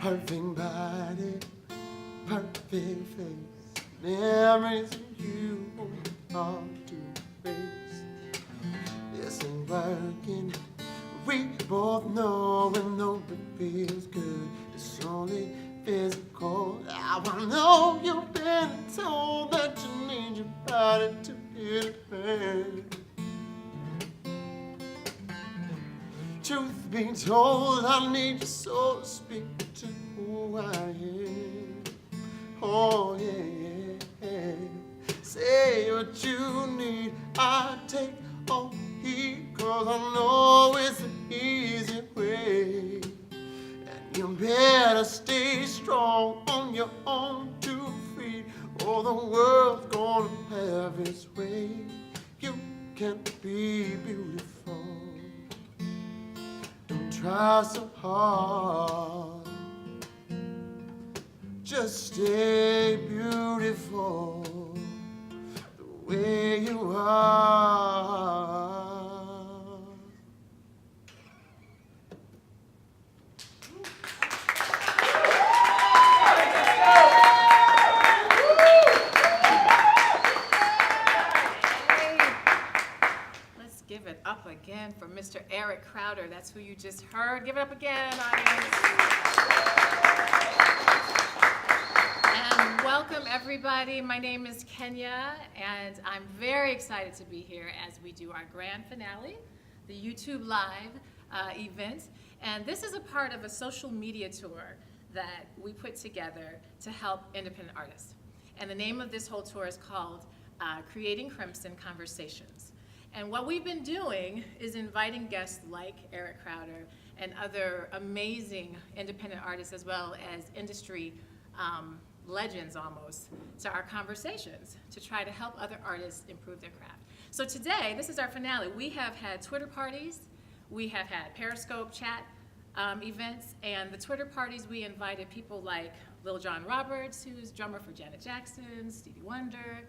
Perfect body, perfect face, memories of you hard to erase. This ain't working, we both know, and though it feels good, it's only physical. I wanna know you've been told that you need your body to hit it, man. Truth be told, I need your soul to speak to who I am. Oh yeah, yeah. Say what you need, I take all heed, 'cause I know it's the easy way. And you better stay strong on your own 2 feet, or the world's gonna have its way. You can be beautiful. Don't try so hard. Just stay beautiful the way you are. Let's give it up again for Mr. Aryk Crowder. That's who you just heard. Give it up again, audience. And welcome, everybody. My name is Kenya, and I'm very excited to be here as we do our grand finale, the YouTube Live event. And this is a part of a social media tour that we put together to help independent artists. And the name of this whole tour is called Creating Crimson Conversations. And what we've been doing is inviting guests like Aryk Crowder and other amazing independent artists, as well as industry legends almost, to our conversations to try to help other artists improve their craft. So today, this is our finale. We have had Twitter parties, we have had Periscope chat events, and the Twitter parties we invited people like Lil Jon Roberts, who's drummer for Janet Jackson, Stevie Wonder.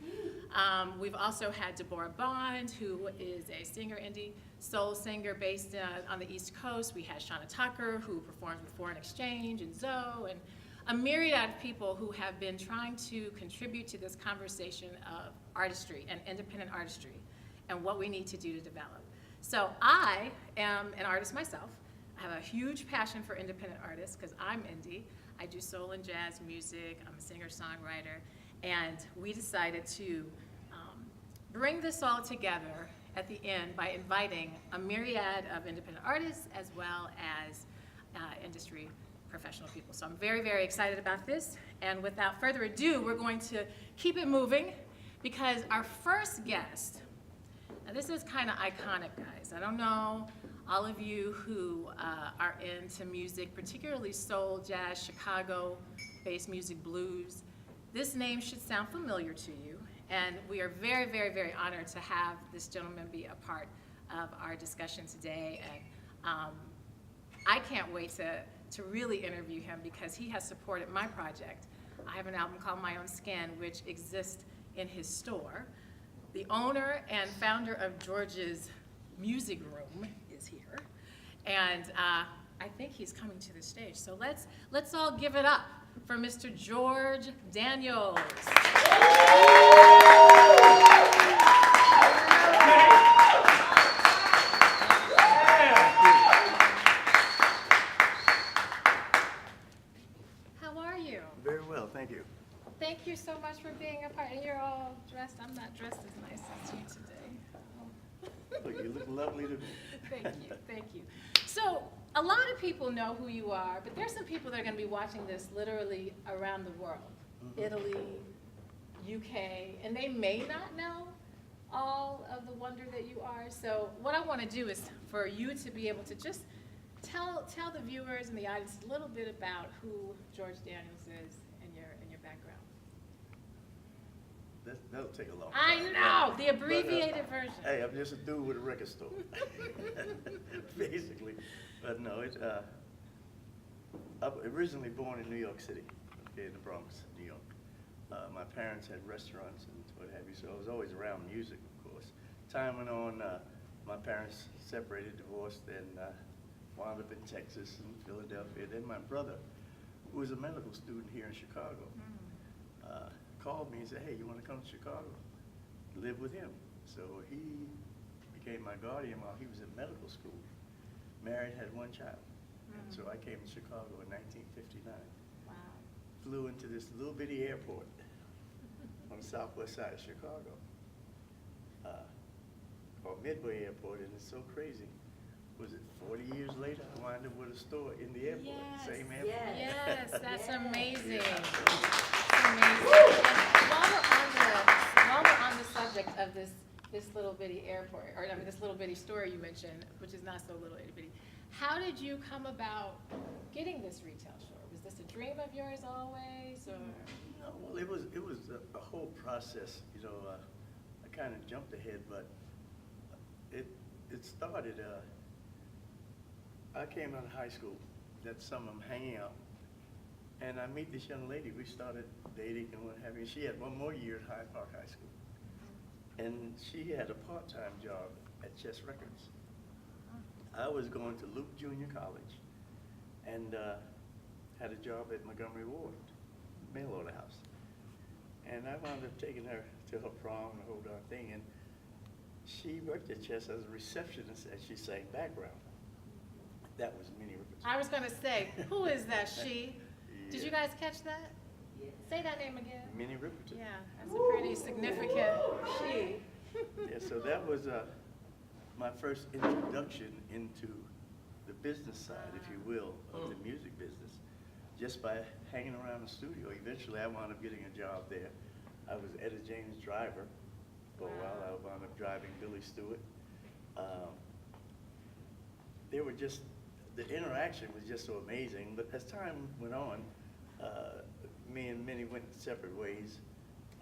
We've also had Deborah Bond, who is a singer, indie soul singer based on the East Coast. We had Shauna Tucker, who performs with Foreign Exchange, and Zoe, and a myriad of people who have been trying to contribute to this conversation of artistry and independent artistry and what we need to do to develop. So I am an artist myself. I have a huge passion for independent artists because I'm indie. I do soul and jazz music. I'm a singer-songwriter. And we decided to bring this all together at the end by inviting a myriad of independent artists as well as industry professional people. So I'm very, very excited about this. And without further ado, we're going to keep it moving because our first guest, now this is kind of iconic, guys. I don't know all of you who are into music, particularly soul, jazz, Chicago-based music, blues. This name should sound familiar to you. And we are very, very, very honored to have this gentleman be a part of our discussion today. And I can't wait to really interview him because he has supported my project. I have an album called My Own Skin, which exists in his store. The owner and founder of George's Music Room is here. And I think he's coming to the stage. So let's all give it up for Mr. George Daniels. Very well, thank you. Thank you so much for being a part. And you're all dressed. I'm not dressed as nice as you today. Look, you look lovely to me. Thank you, thank you. So a lot of people know who you are, but there's some people that are going to be watching this literally around the world. Italy, UK, and they may not know all of the wonder that you are. So what I want to do is for you to be able to just tell the viewers and the audience a little bit about who George Daniels is and your background. That'll take a long I time. know, the abbreviated version. Hey, I'm just a dude with a record store, basically. But no, it's I'm originally born in New York City, okay, in the Bronx, New York. My parents had restaurants and what have you, so I was always around music, of course. Time went on, my parents separated, divorced, and wound up in Texas and Philadelphia. Then my brother who was a medical student here in Chicago, called me and said, hey, you want to come to Chicago, live with him? So he became my guardian while he was in medical school. Married, had one child. And so I came to Chicago in 1959. Wow. Flew into this little bitty airport on the southwest side of Chicago, called Midway Airport, and it's so crazy. Was it 40 years later, I wound up with a store in the airport, Yes. same airport. Yes, that's amazing. Yeah. That's amazing. And while we're on the subject of this little bitty airport, or I mean, this little bitty store you mentioned, which is not so little bitty, how did you come about getting this retail store? Was this a dream of yours always, or? No, well, it was a whole process. You know, I kind of jumped ahead, but it started. I came out of high school that summer. I'm hanging out, and I meet this young lady. We started dating and what have you. She had one more year at Hyde Park High School, and she had a part-time job at Chess Records. I was going to Luke Junior College, and had a job at Montgomery Ward, mail order house. And I wound up taking her to her prom, the whole darn thing, and she worked at Chess as a receptionist, and she sang background. That was Minnie Riperton. I was gonna say, who is that she? Did you Yeah. guys catch that? Say that name again. Minnie Riperton. Yeah, that's a pretty significant she. Yeah, so that was my first introduction into the business side, if you will, of the music business. Just by hanging around the studio. Eventually, I wound up getting a job there. I was Etta James' driver for a while. I wound up driving Billy Stewart. They were just, the interaction was just so amazing. But as time went on, me and Minnie went separate ways.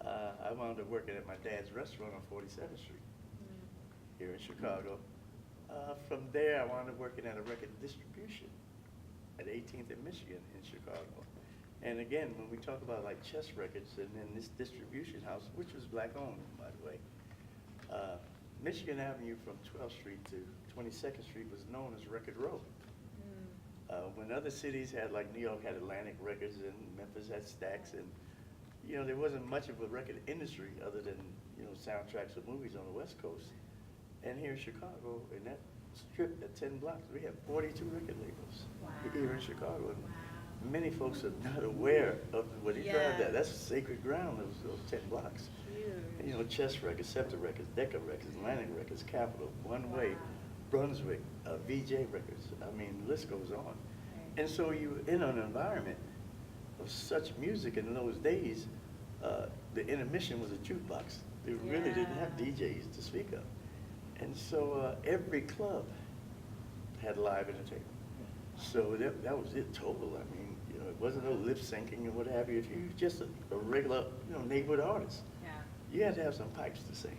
I wound up working at my dad's restaurant on 47th Street here in Chicago. From there, I wound up working at a record distribution at 18th and Michigan in Chicago. And again, when we talk about like Chess Records and then this distribution house, which was black owned, by the way, Michigan Avenue from 12th Street to 22nd Street was known as Record Row. When other cities had, like New York had Atlantic Records and Memphis had Stax, and you know, there wasn't much of a record industry other than, you know, soundtracks of movies on the West Coast. And here in Chicago, in that strip at 10 blocks, we have 42 record labels here in Chicago. And many folks are not aware of what he drive that. That's sacred ground, those 10 blocks. Huge. You know, Chess Records, Scepter Records, Decca Records, Atlantic Records, Capitol, One Way, Brunswick, VJ Records. I mean, the list goes on. And so you in an environment of such music in those days, the intermission was a jukebox. They really didn't have DJs to speak of. And so every club had live entertainment. So that was it total. I mean, you know, it wasn't no lip syncing or what have you. If you were just a regular, you know, neighborhood artist, you had to have some pipes to sing.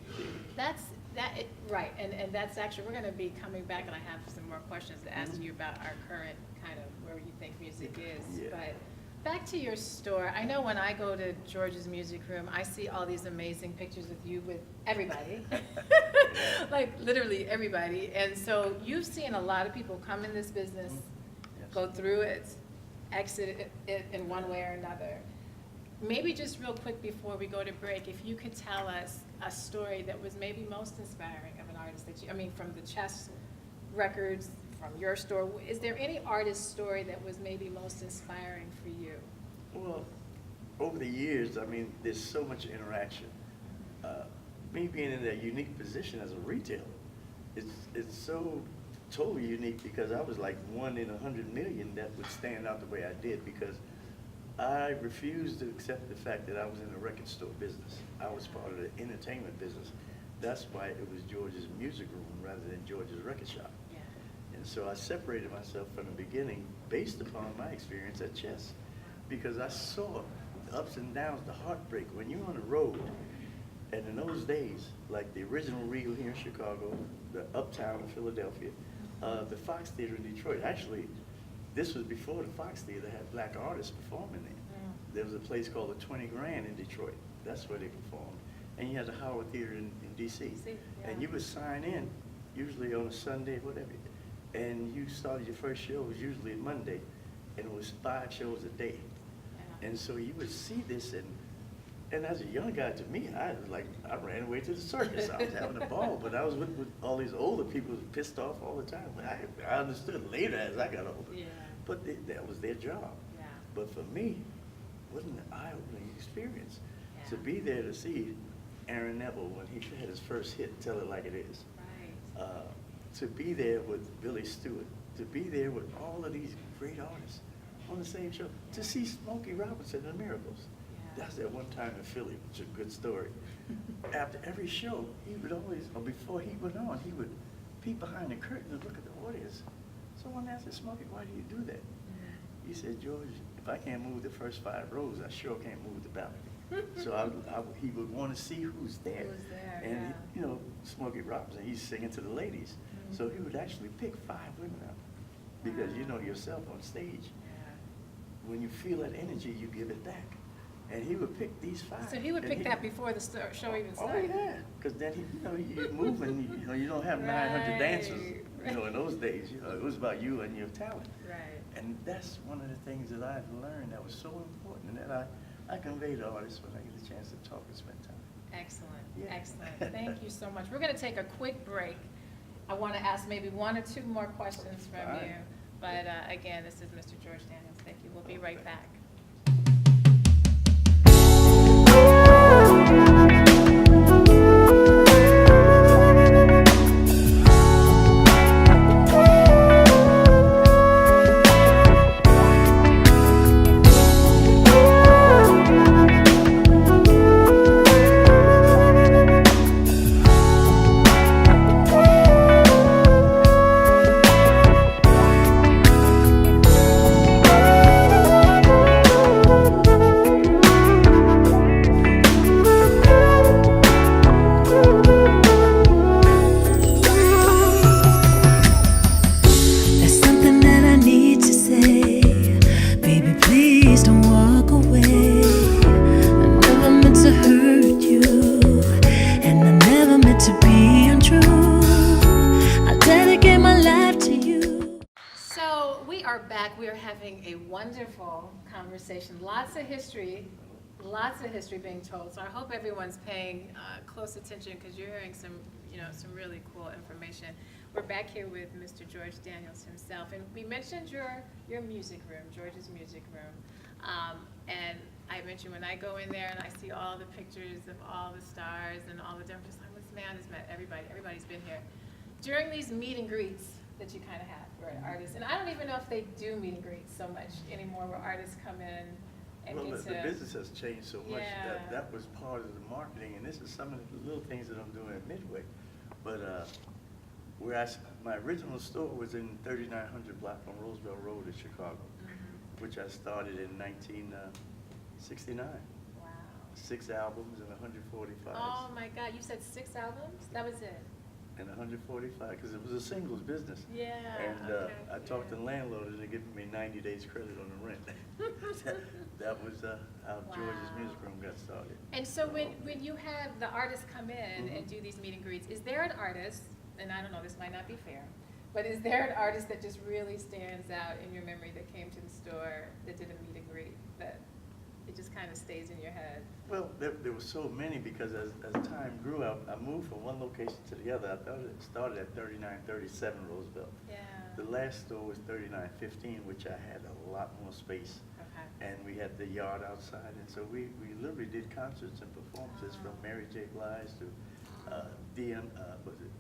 Right, and that's actually, we're gonna be coming back, and I have some more questions to ask you about our current kind of where you think music is. Yeah. But back to your store, I know when I go to George's Music Room, I see all these amazing pictures of you with everybody, like literally everybody. And so you've seen a lot of people come in this business, go through it, exit it in one way or another. Maybe just real quick before we go to break, if you could tell us a story that was maybe most inspiring of an artist that you, I mean, from the Chess Records, from your store, is there any artist story that was maybe most inspiring for you? Well, over the years, I mean, there's so much interaction. Me being in that unique position as a retailer, it's so totally unique because I was like 1 in 100 million that would stand out the way I did, because I refused to accept the fact that I was in the record store business. I was part of the entertainment business. That's why it was George's Music Room rather than George's Record Shop. Yeah. And so I separated myself from the beginning based upon my experience at Chess, because I saw the ups and downs, the heartbreak. When you're on the road, and in those days, like the original Regal here in Chicago, the Uptown in Philadelphia, the Fox Theater in Detroit. Actually, this was before the Fox Theater had black artists performing there. There was a place called the 20 Grand in Detroit. That's where they performed. And you had the Howard Theater in D.C. And you would sign in, usually on a Sunday, whatever. And you started your first show, was usually Monday. and it was 5 shows a day. Yeah. And so you would see this, and as a young guy, to me, I was like, I ran away to the circus. I was having a ball, but I was with all these older people who were pissed off all the time. I understood later as I got older. Yeah. But that was their job. Yeah. But for me, it wasn't an eye-opening experience Yeah. to be there to see Aaron Neville when he had his first hit, Tell It Like It Is. Right. To be there with Billy Stewart, to be there with all of these great artists on the same show, to see Smokey Robinson and the Miracles. Yeah. That's that one time in Philly, which is a good story. After every show, he would always, or before he went on, he would peek behind the curtain and look at the audience. Someone asked Smokey, why do you do that? He said, George, if I can't move the first 5 rows, I sure can't move the balcony. So he would want to see who's there. Who's there, And, yeah. you know, Smokey Robinson, he's singing to the ladies. So he would actually pick 5 women up. Because you know yourself on stage, when you feel that energy, you give it back. And he would pick these 5. So he would and pick that before the show even Oh, started? yeah, because then, you move and, you don't have 900 dancers, in those days. It was about you and your talent. Right. And that's one of the things that I've learned that was so important and that I convey to artists when I get a chance to talk and spend time. Excellent, Yeah. excellent. Thank you so much. We're going to take a quick break. I want to ask maybe 1 or 2 more questions from Fine. you. But again, this is Mr. George Daniels. Thank you. We'll be right back. Conversation. Lots of history being told. So I hope everyone's paying close attention because you're hearing some really cool information. We're back here with Mr. George Daniels himself, and we mentioned your music room, George's music room. And I mentioned when I go in there and I see all the pictures of all the stars and all the different, just like, this man has met everybody. Everybody's been here. During these meet and greets that you kind of have for artists, and I don't even know if they do meet and greets so much anymore, where artists come in and Well, get to. the business has changed so much Yeah. that was part of the marketing, and this is some of the little things that I'm doing at Midway. But my original store was in 3900 block on Roosevelt Road in Chicago, which I started in 1969. Wow. 6 albums and 145. Oh my God, you said 6 albums? That was it? And 145, because it was a singles business. Yeah. And okay, I talked to yeah. the landlord and they gave me 90 days credit on the rent. that was how George's Wow. Music Room got started. And so when you have the artists come in and Mhm. do these meet and greets, is there an artist, and I don't know, this might not be fair, but is there an artist that just really stands out in your memory that came to the store that did a meet and greet that it just kind of stays in your head? Well, there were so many because as time grew, I moved from one location to the other. I thought it started at 3937 Roosevelt. Yeah. The last store was 3915, which I had a lot more space. Okay. And we had the yard outside, and so we literally did concerts and performances from Mary J. Blige to was it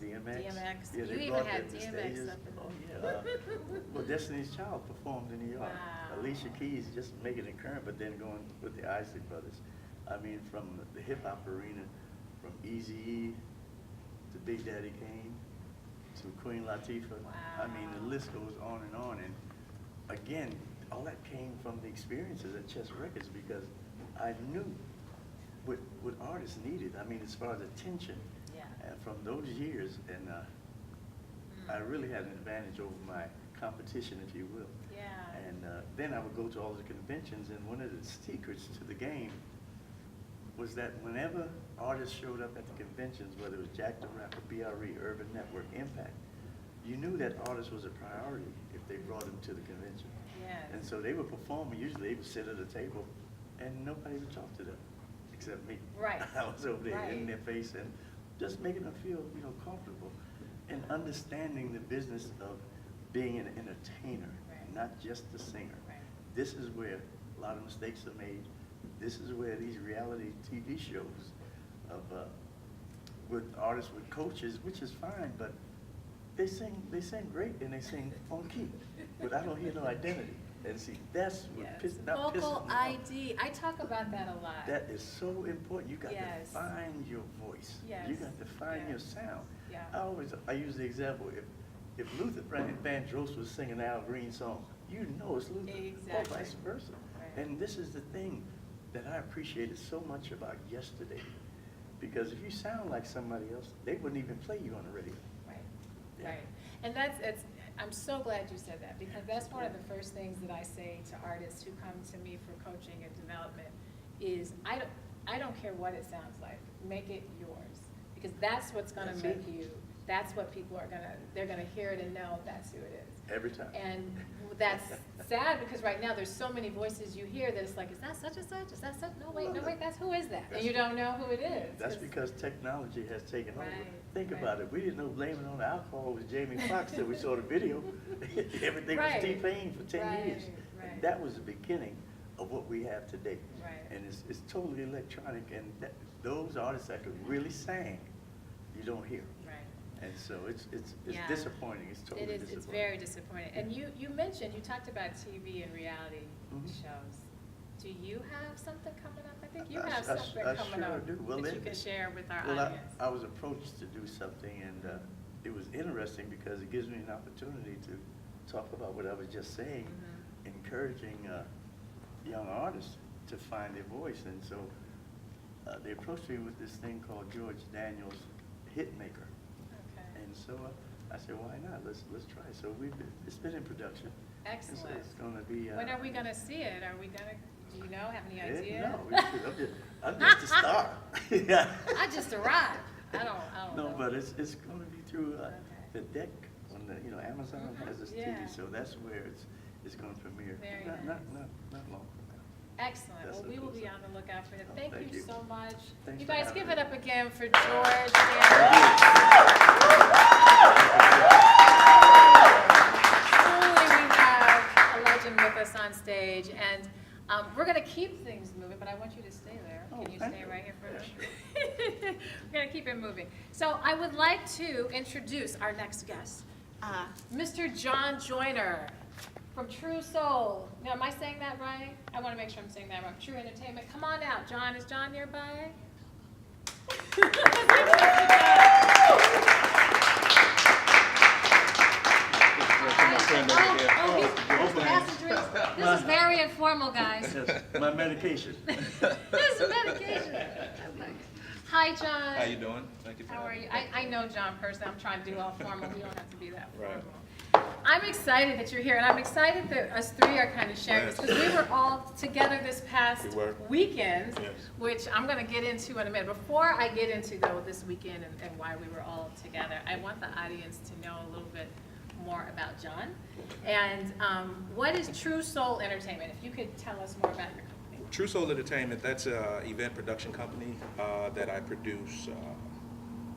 DMX? DMX. Yeah, You they even brought had them to DMX stages. up in Oh, yeah. Well, Destiny's Child performed in New York. Wow. Alicia Keys just making it current, but then going with the Isley Brothers. I mean, from the hip-hop arena, from Eazy-E to Big Daddy Kane to Queen Latifah. I mean, the list goes on. And again, all that came from the experiences at Chess Records because I knew what artists needed. I mean, as far as attention. Yeah. And from those years, and I really had an advantage over my competition, if you will. Yeah. And then I would go to all the conventions, and one of the secrets to the game was that whenever artists showed up at the conventions, whether it was Jack the Rapper, BRE, Urban Network, Impact, you knew that artist was a priority if they brought him to the convention. Yes. And so they would perform, and usually they would sit at a table, and nobody would talk to them, except me. Right. I was over there Right. in their face and just making them feel, comfortable, and understanding the business of being an entertainer, Right. not just a singer. Right. This is where a lot of mistakes are made. This is where these reality TV shows of with artists, with coaches, which is fine, but they sing great and they sing on key, but I don't hear no identity. And see, that's what Yes. not pissing Vocal me off. ID. I talk about that a lot. That is so important. You got Yes. to find your voice. Yes. You got to find Yes. your sound. Yeah. I use the example, if Luther Vandross was singing Al Green song, you know it's Luther, Exactly. or vice versa. Right. And this is the thing that I appreciated so much about yesterday, because if you sound like somebody else, they wouldn't even play you on the radio. Right, Yeah. right. And I'm so glad you said that, because that's one of the first things that I say to artists who come to me for coaching and development is, I don't care what it sounds like, make it yours. Because that's what's gonna That's make it. you, that's what people are they're gonna hear it and know that's who it is. Every time. And that's sad, because right now there's so many voices you hear that it's like, is that such and such? Is that such? No, wait, that's who is that? And you don't know who it is. That's because technology has taken over. Right, Think right. about it. We didn't know blaming on the alcohol was Jamie Foxx till we saw the video. Everything Right. was T-Pain for 10 Right, years. right. And that was the beginning of what we have today. Right. And it's totally electronic, and those artists that could really sing, you don't hear. Right. And so it's Yeah. disappointing. It's totally It is, disappointing. it's very disappointing. And you talked about TV and reality Mhm. shows. Do you have something coming up? I think you I- have I- something I coming sure up do. Well, that you it- can share with our Well, audience. I was approached to do something, and it was interesting because it gives me an opportunity to talk about what I was just saying, Mhm. encouraging young artists to find their voice. And so they approached me with this thing called George Daniels Hitmaker. Okay. And so I said, why not? Let's try. So it's been in production. And so Excellent. it's going to be. When are we gonna see it? Are we gonna, do you know, have any idea? No, I'm just a star. Yeah. I just arrived. I don't know. No, but it's going to be through Okay. the deck on the, Amazon Mhm, has this yeah. TV, so that's where it's going to premiere. Very Not long from now. Excellent. That's Well, what we will it be is. on the lookout for it. Oh, Thank thank you you. so much. Thanks You for guys having give me. it up again for George Daniels. Truly, we have a legend with us on stage, and we're going to keep things moving, but I want you to stay there. Oh, Can you thank stay you. right here for a Yeah, minute? We're going to keep it moving. So I would like to introduce our next guest, Mr. John Joyner from True Soul. Now, am I saying that right? I want to make sure I'm saying that right. True Entertainment. Come on out, John. Is John nearby? He's passing drinks. This is very informal, guys. My medication. This is medication. Hi, John. How you doing? Thank you for How are having you? me. I know John personally. I'm trying to do all formal. We don't have to be that Right. formal. I'm excited that you're here, and I'm excited that us three are kind of sharing this, because we were all together this past We were. weekend, Yes. which I'm going to get into in a minute. Before I get into, though, this weekend and why we were all together, I want the audience to know a little bit more about John. And what is True Soul Entertainment? If you could tell us more about your company. True Soul Entertainment, that's an event production company that I produce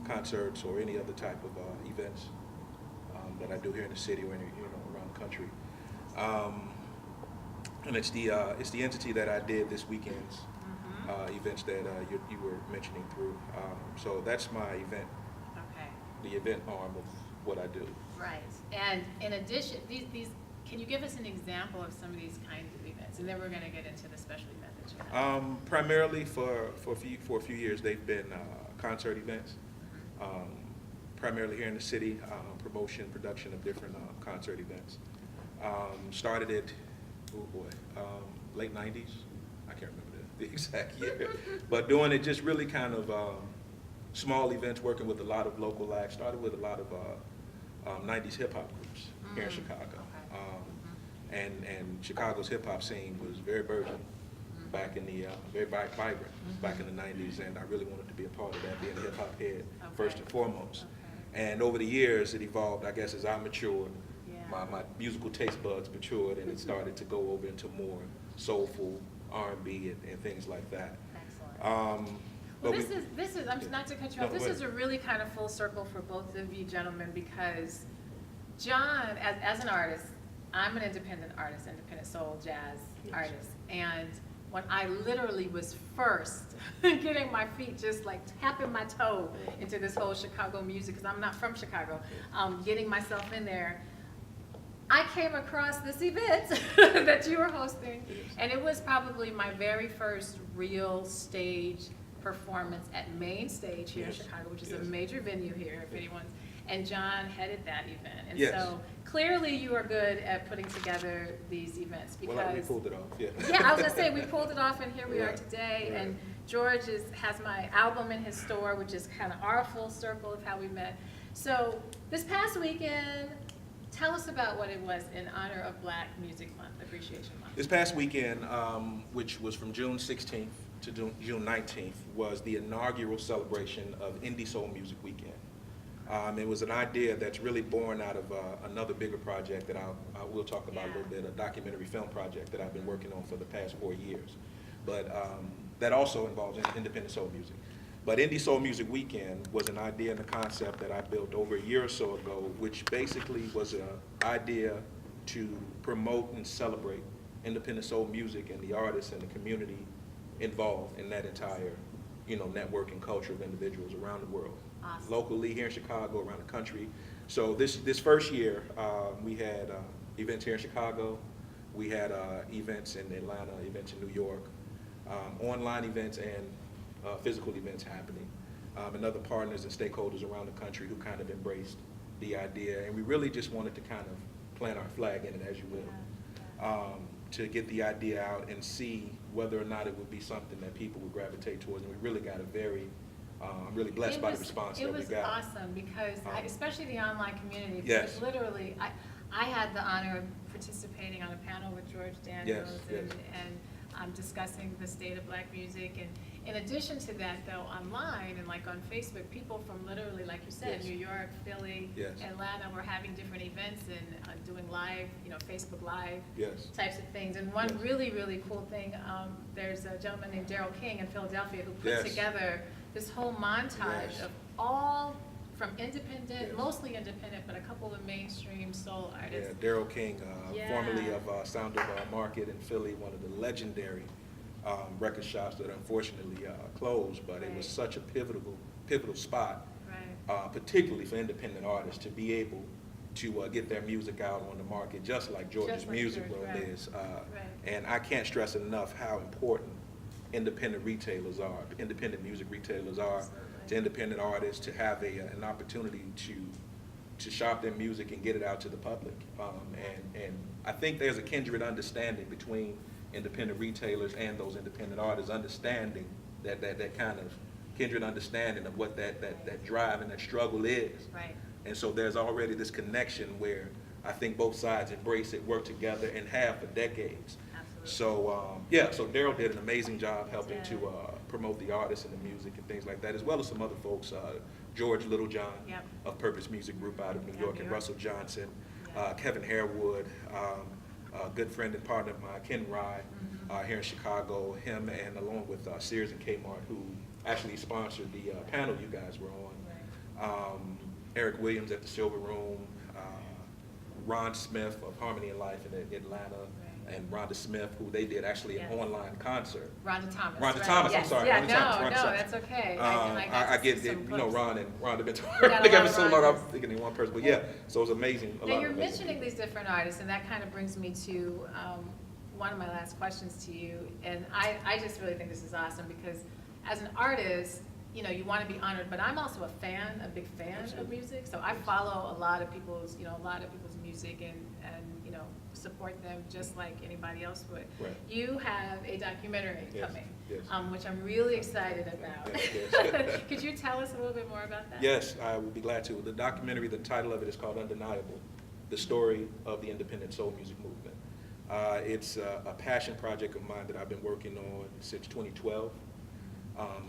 concerts or any other type of events that I do here in the city or around the country. And it's the entity that I did this weekend's events that you were mentioning through. So that's my event, Okay. the event arm of what I do. Right. And in addition, these can you give us an example of some of these kinds of events? And then we're going to get into the special event that you have. Primarily for a few years, they've been concert events. Primarily here in the city, promotion, production of different concert events. Started it, late 90s. I can't remember the exact year. But doing it just really kind of small events, working with a lot of local acts. Started with a lot of 90s hip hop groups here in Chicago. Okay. And Chicago's hip hop scene was very burgeoning back in the, very vibrant back in the 90s. And I really wanted to be a part of that, being a hip hop head first and foremost. And over the years, it evolved, I guess, as I matured. Yeah. My musical taste buds matured, and it started to go over into more soulful R&B and things like that. Excellent. Well, this is, I'm not to cut you off, No, this go ahead. is a really kind of full circle for both of you gentlemen, because John, as an artist, I'm an independent artist, independent soul jazz Yes. artist, and when I literally was first getting my feet, just like tapping my toe into this whole Chicago music, because I'm not from Chicago, getting myself in there, I came across this event that you were hosting, and it was probably my very first real stage performance at Main Stage here in Yes. Chicago, which is Yes. a major venue here, if anyone's, and John headed that event. And Yes. so clearly you are good at putting together these events, because Well, we pulled it off, yeah. yeah, I was gonna say, we pulled it off, and here we are Right, today, right. and George has my album in his store, which is kind of our full circle of how we met. So this past weekend, tell us about what it was in honor of Black Music Month, Appreciation Month. This past weekend, which was from June 16th to June 19th, was the inaugural celebration of Indie Soul Music Weekend. It was an idea that's really born out of another bigger project that I will talk about a little bit, a documentary film project that I've been working on for the past 4 years. But that also involves independent soul music. But Indie Soul Music Weekend was an idea and a concept that I built over a year or so ago, which basically was an idea to promote and celebrate independent soul music and the artists and the community involved in that entire, network and culture of individuals around the world. Awesome. Locally here in Chicago, around the country. So this first year, we had events here in Chicago, we had events in Atlanta, events in New York, online events and physical events happening, and other partners and stakeholders around the country who kind of embraced the idea. And we really just wanted to kind of plant our flag in it, as you will, to get the idea out and see whether or not it would be something that people would gravitate towards. And we really got a very, I'm really blessed by the response that we got. It was awesome, because especially the online community, Yes. because literally, I had the honor of participating on a panel with George Daniels, Yes. and discussing the state of Black music. And in addition to that, though, online and like on Facebook, people from literally, like you said, Yes. New York, Philly, Yes. Atlanta, were having different events and doing live, Facebook Live Yes. types of things. And one Yes. really, really cool thing, there's a gentleman named Daryl King in Philadelphia who put Yes. together this whole montage Yes. of all from independent, Yes. mostly independent, but a couple of mainstream soul Yeah, artists. Daryl King, Yeah. formerly of Sound of Market in Philly, one of the legendary record shops that unfortunately closed, but it was Right. such a pivotal spot, Right. particularly for independent artists to be able to get their music out on the market, just like George's Just like Music George, World right. is. Right. And I can't stress enough how important independent retailers are, independent music retailers are, Absolutely. to independent artists to have an opportunity to shop their music and get it out to the public. And I think there's a kindred understanding between independent retailers and those independent artists, understanding that kind of kindred understanding of what that drive and that struggle is. Right. And so there's already this connection where I think both sides embrace it, work together, and have for decades. Absolutely. So, so Daryl did an amazing job helping Yeah. to promote the artists and the music and things like that, as well as some other folks, George Littlejohn Yep. of Purpose Music Group out of New Yeah, York, New and York. Russell Johnson, Yeah. Kevin Harewood, a good friend and partner of mine, Ken Rye, here in Chicago, him and along with Sears and Kmart, who actually sponsored the panel you guys were on. Aryk Williams at the Silver Room, Ron Smith of Harmony in Life in Atlanta, and Rhonda Smith, who they did actually an Yes. online concert. Rhonda Thomas. Rhonda right? Thomas, I'm Yes. sorry, Yeah, Rhonda no, Thomas, Rhonda no, Thomas. that's okay. I got get some it, clips. Ron and Rhonda been got a lot together of so long, I'm Rhondas. thinking in one person, but yeah, so it was amazing. a Now, lot you're of amazing mentioning people. these different artists, and that kind of brings me to one of my last questions to you. And I just really think this is awesome, because as an artist, you want to be honored, but I'm also a big fan of Absolutely. music. So I follow a lot of people's music and support them just like anybody else would. Right. You have a documentary Yes, coming, yes. Which I'm really excited about. Yes. Could you tell us a little bit more about that? Yes, I would be glad to. The documentary, the title of it is called Undeniable, the story of the independent soul music movement. It's a passion project of mine that I've been working on since 2012,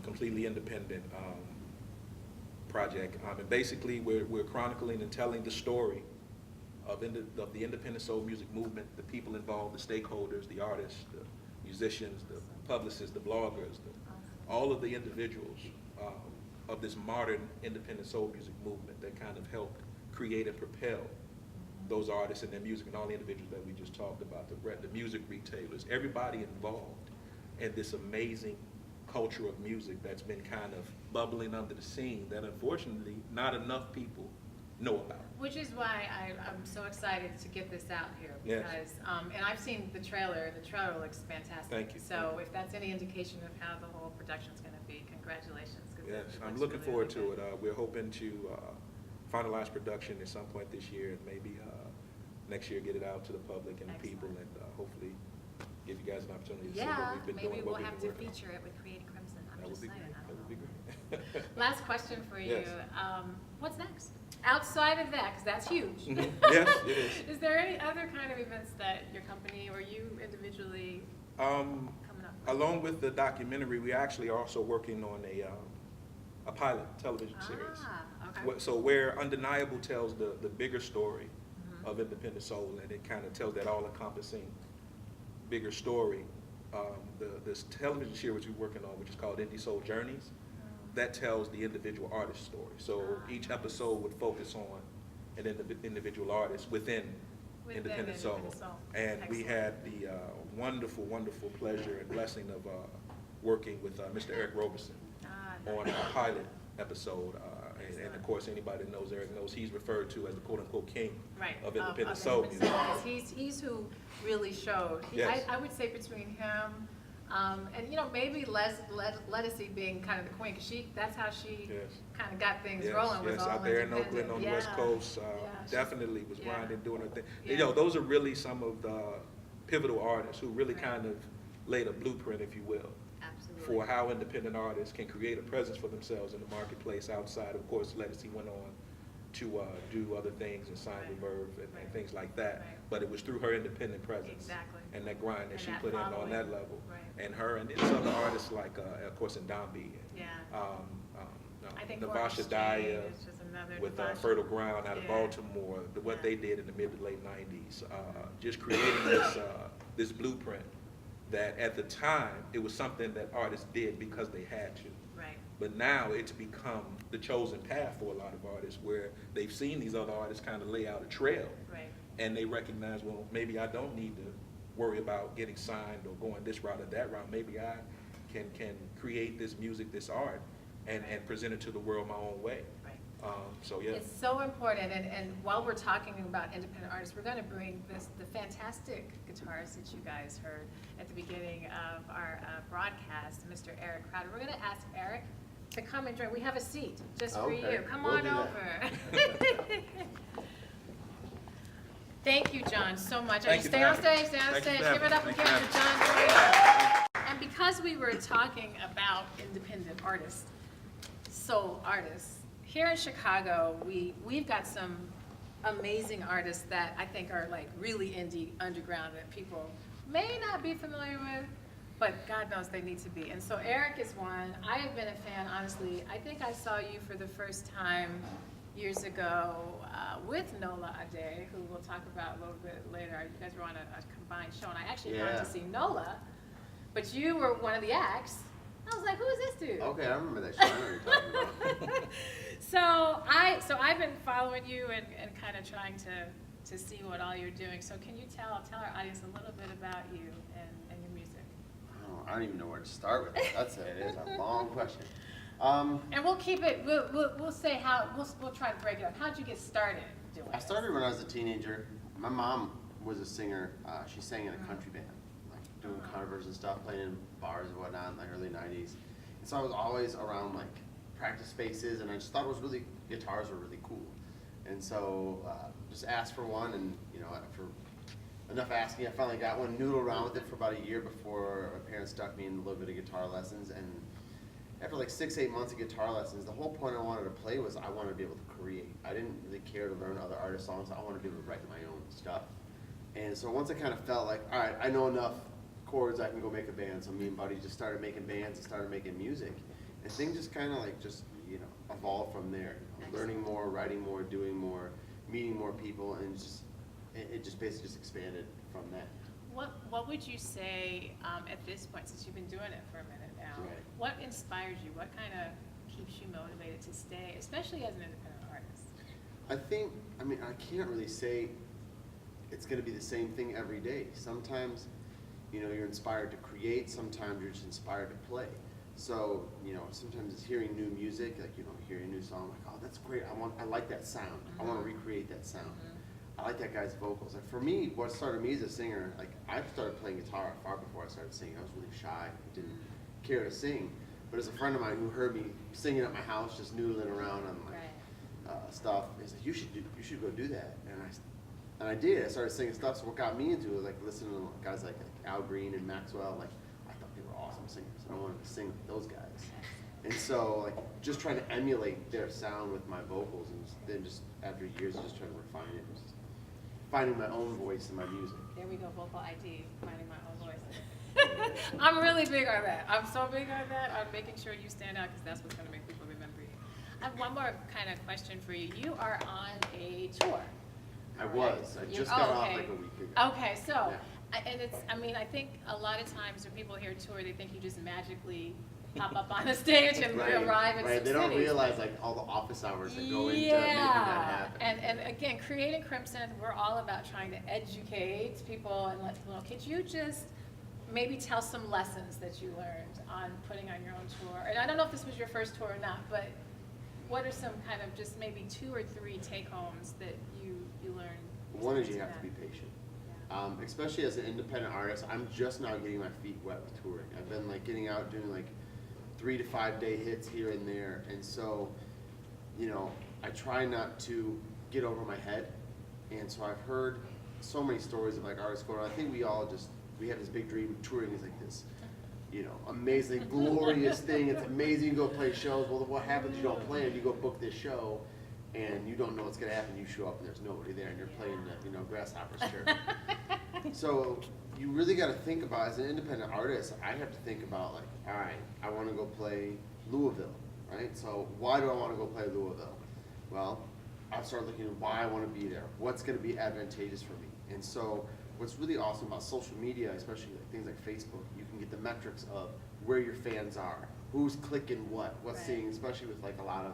completely independent project. And basically, we're chronicling and telling the story of the independent soul music movement, the people involved, the stakeholders, the artists, the musicians, the publicists, the bloggers, all of the individuals of this modern independent soul music movement that kind of helped create and propel those artists and their music, and all the individuals that we just talked about, the music retailers, everybody involved in this amazing culture of music that's been kind of bubbling under the scene that unfortunately not enough people know about. Which is why I'm so excited to get this out here, Yes. because, and I've seen the trailer looks fantastic. Thank you. So if that's any indication of how the whole production's gonna be, congratulations. 'Cause Yes, it I'm looks looking really, forward to really it. We're hoping to finalize production at some point this year, and maybe next year get it out to the public and the people, Excellent. and hopefully give you guys an opportunity to see Yeah, what we've been maybe doing, we'll what we've have been to working on. feature it with Creative Crimson. I'm That would just be saying, great. I That don't would be know. great. Last question for you. Yes. What's next? Outside of that, because that's huge. Mhm. Yes, it is. Is there any other kind of events that your company or you individually coming up with? Along with the documentary, we actually are also working on a pilot television series. Okay. So where Undeniable tells the bigger story of independent soul, and it kind of tells that all-encompassing bigger story. This television series we're working on, which is called Indie Soul Journeys, that tells the individual artist story. So each episode would focus on an individual artist within Independent Soul. And we Excellent. had the wonderful, wonderful pleasure and blessing of working with Mr. Aryk Roberson on a pilot episode. And of course, anybody that knows Aryk knows he's referred to as the quote-unquote king Right. of independent soul music. Because he's who really showed. Yes. I would say between him and maybe Lettucey being kind of the queen, because that's how she Yes. kind of got things Yes, rolling. Was yes, all out there in independent. Oakland on the Yeah. West Coast, Yeah, definitely was yeah. grinding, doing her thing. Yeah. Those are really some of the pivotal artists who really Right. kind of laid a blueprint, if you will, Absolutely. for how independent artists can create a presence for themselves in the marketplace outside. Of course, Legacy went on to do other things and sign with Right. Verve and Right. things like that. Right. But it was through her independent presence Exactly. and that grind that And she that put in on following. that level. Right. And her and some other artists like, of course, Ndambi Yeah. and I think Navasha Daya is just another with Navasha. Fertile Ground out of Yeah. Baltimore, what Yeah. they did in the mid to late 90s, just creating this blueprint that at the time, it was something that artists did because they had to. Right. But now it's become the chosen path for a lot of artists where they've seen these other artists kind of lay out a trail. Right. And they recognize, well, maybe I don't need to worry about getting signed or going this route or that route. Maybe I can create this music, this art, and present it to the world my own way. Right. So yeah. It's so important, and while we're talking about independent artists, we're going to bring the fantastic guitarist that you guys heard at the beginning of our broadcast, Mr. Aryk Crowder. We're going to ask Aryk to come and join. We have a seat just for Okay, you. Come we'll on do over. Thank you, John, so much. Thank you Stay for on having me. stage, stay on Thank you stage. for Give it up having me. again Thank for you. John Joyner. And because we were talking about independent artists, soul artists, here in Chicago, we've got some amazing artists that I think are like really indie underground that people may not be familiar with, but God knows they need to be. And so Aryk is one. I have been a fan, honestly. I think I saw you for the first time years ago with Nola Ade, who we'll talk about a little bit later. You guys were on a combined show, and I actually went Yeah. to see Nola, but you were one of the acts. I was like, who is this dude? Okay, I remember that show. I know what you're talking about. So I've been following you and kind of trying to see what all you're doing. So can you tell our audience a little bit about you and your music? Oh, I don't even know where to start with it. That's it. It is a long question. And we'll keep it. We'll say how. We'll try to break it up. How'd you get started doing I this? started when I was a teenager. My mom was a singer. She sang in a country band, like doing covers and stuff, playing in bars and whatnot in the early 90s. And so I was always around like practice spaces, and I just thought guitars were really cool. And so just asked for one, and after enough asking, I finally got one, noodled around with it for about a year before my parents stuck me in a little bit of guitar lessons. And after like 6-8 months of guitar lessons, the whole point I wanted to play was I wanted to be able to create. I didn't really care to learn other artists' songs. I wanted to be able to write my own stuff. And so once I kind of felt like, all right, I know enough chords, I can go make a band. So me and Buddy just started making bands and started making music. And things just kind of like evolved from there. Learning more, writing more, doing more, meeting more people, and it just basically just expanded from that. What would you say at this point, since you've been doing it for a minute now, Right. what inspires you? What kind of keeps you motivated to stay, especially as an independent artist? I mean, I can't really say it's going to be the same thing every day. Sometimes, you're inspired to create. Sometimes you're just inspired to play. So, sometimes it's hearing new music, like, hearing a new song, like, oh, that's great. I like that sound. I want to recreate that sound. I like that guy's vocals. Like, for me, what started me as a singer, like, I started playing guitar far before I started singing. I was really shy, didn't care to sing. But as a friend of mine who heard me singing at my house, just noodling around on stuff, he said, you should go do that. And I did. I started singing stuff. So what got me into it was like listening to guys like Al Green and Maxwell. Like, I thought they were awesome singers. I wanted to sing like those guys. And so, like, just trying to emulate their sound with my vocals, and then just after years, just trying to refine it, just finding my own voice in my music. There we go, vocal ID, finding my own voice. I'm really big on that. I'm so big on that. I'm making sure you stand out because that's what's going to make people remember you. I have one more kind of question for you. You are on a tour. I was. I just got off like a week ago. Okay, so, Yeah. and I think a lot of times when people hear tour, they think you just magically pop up on the stage and arrive at some They don't cities. realize like all the office hours that go into making that happen. And again, creating Crimson, we're all about trying to educate people and let people know, could you just maybe tell some lessons that you learned on putting on your own tour? And I don't know if this was your first tour or not, but what are some kind of just maybe 2 or 3 take-homes that you learned? One is you have to be patient. Especially as an independent artist, I'm just now getting my feet wet with touring. I've been like getting out doing like 3 to 5 day hits here and there, and so, I try not to get over my head. And so I've heard so many stories of like artists going on. I think we have this big dream. Touring is like this, amazing, glorious thing. It's amazing. You go play shows. Well, what happens? You don't play, and you go book this show, and you don't know what's gonna happen. You show up and there's nobody there, and you're playing the Grasshopper's Church. So you really got to think about, as an independent artist, I have to think about like, all right, I want to go play Louisville, right? So why do I want to go play Louisville? Well, I've started looking at why I want to be there. What's going to be advantageous for me? And so what's really awesome about social media, especially like things like Facebook, you can get the metrics of where your fans are, who's clicking what's seeing, especially with like a lot of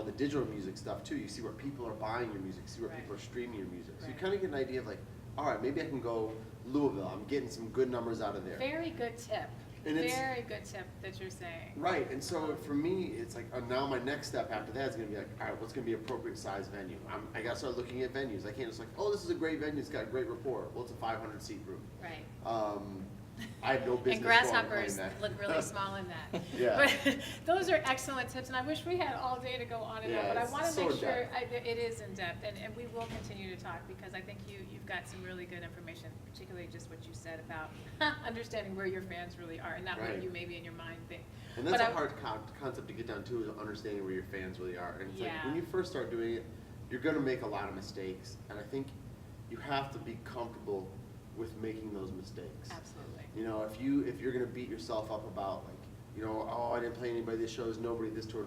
the digital music stuff too. You see where people are buying your music, see where people are streaming your music. So you kind of get an idea of like, all right, maybe I can go Louisville. I'm getting some good numbers out of there. Very good tip. And Very good tip that you're saying. Right, and so for me, it's like now my next step after that is going to be like, all right, what's going to be appropriate size venue? I got to start looking at venues. I can't just like, oh, this is a great venue. It's got great rapport. Well, it's a 500 seat room. Right. I have no business. And going grasshoppers playing that. look really small in that. Yeah. But those are excellent tips, and I wish we had all day to go on and on, but I want to so make sure in-depth. it is in depth, and we will continue to talk because I think you've got some really good information, particularly just what you said about understanding where your fans really are and not what you maybe in your mind think. And that's a hard concept to get down to, is understanding where your fans really are. And it's like when you first start doing it, you're going to make a lot of mistakes, and I think you have to be comfortable with making those mistakes. Absolutely. If you're gonna beat yourself up about like, oh, I didn't play anybody this shows, nobody this tour,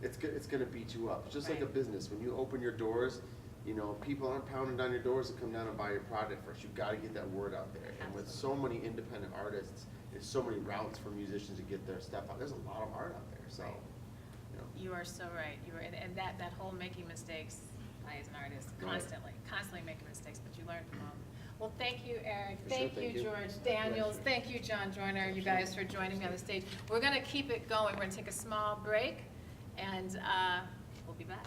it's gonna beat you up. It's just like a business. When you open your doors, people aren't pounding down your doors to come down and buy your product first. You've got to get that word out there. And with so many independent artists, there's so many routes for musicians to get their stuff out. There's a lot of art out there. So, You are so right. And that whole making mistakes, I as an artist, constantly making mistakes, but you learn from them. Well, thank you, Aryk. Thank you, George Daniels. Thank you, John Joyner, you guys for joining me on the stage. We're going to keep it going. We're going to take a small break, and we'll be back.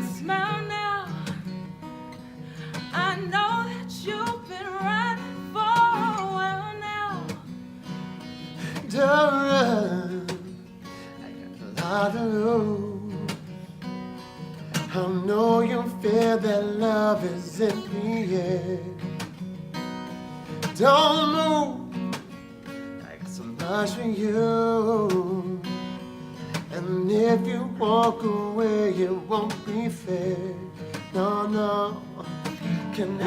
smile now. I know that you've been running for a while now. Don't run, I got a lot to lose. I know you fear that love is in the air. Don't move, I got so much for you. And if you walk away, it won't be fair. No, no. Can I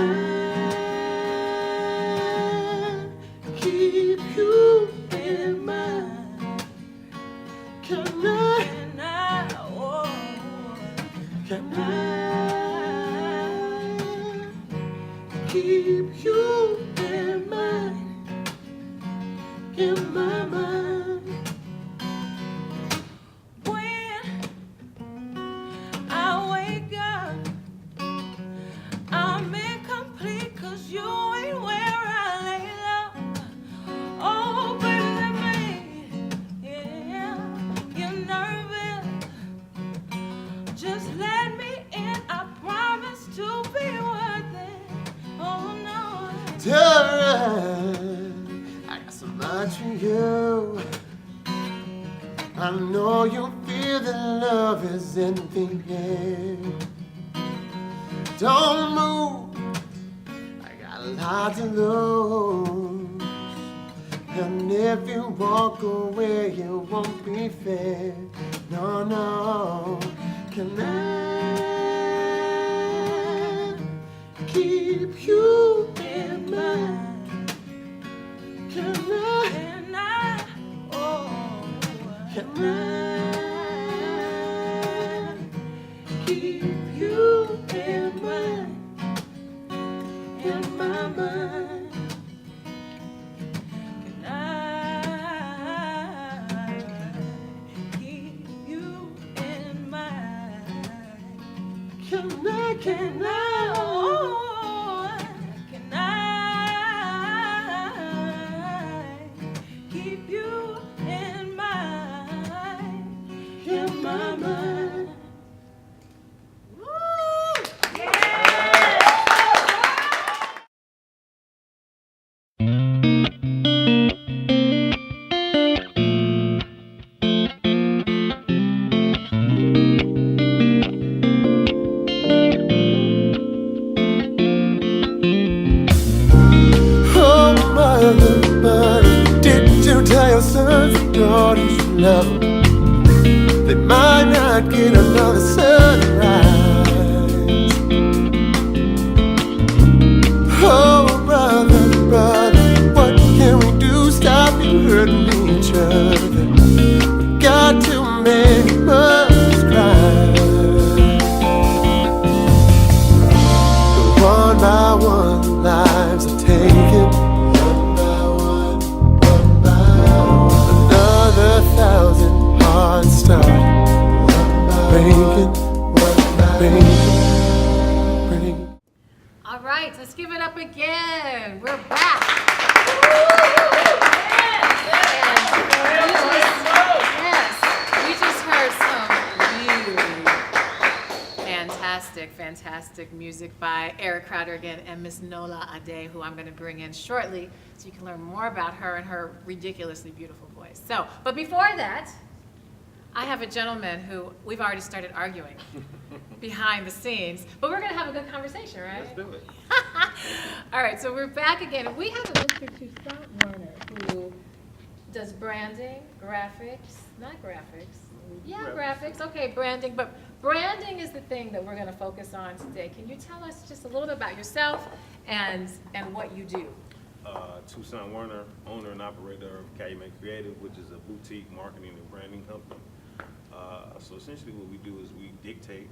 keep you in mind? Can I, oh, can I keep you in mind? In my mind. when I wake up, I'm incomplete 'cause you ain't where I lay low. Oh, baby, yeah, you're nervous. Just let me in, I promise to be worth it. Oh, no. Darling, I got so much for you. I know you feel that love is in the air. Don't move, I got a lot to lose. And if you walk away, it won't be fair. No, no. Can I keep you in mind? Can I? And I, oh, Can I keep you in mind? In my mind. can I keep you in mind? Can I? Oh, can I keep you in mind? In my mind. Oh, mother, didn't you tell your sons and daughters you love them? They might not get another sunrise. Oh, brother, brother, what can we do? Stop you hurting each other. We got too many mothers crying. One by one, lives are taken. One by one, one by one. Another 1,000 hearts start breaking, breaking. All right, let's give it up again. We're back. Yes, we just heard some really fantastic music by Aryk Crowder again and Miss Nola Ade, who I'm going to bring in shortly so you can learn more about her and her ridiculously beautiful voice. So, but before that, I have a gentleman who we've already started arguing behind the scenes, but we're going to have a good conversation, right? Let's do it. All right, so we're back again, and we have Mr. Toussaint Werner, who does branding, graphics, not graphics. Yeah, graphics, okay, branding, but branding is the thing that we're going to focus on today. Can you tell us just a little bit about yourself and what you do? Toussaint Werner, owner and operator of Calumet Creative, which is a boutique marketing and branding company. So essentially what we do is we dictate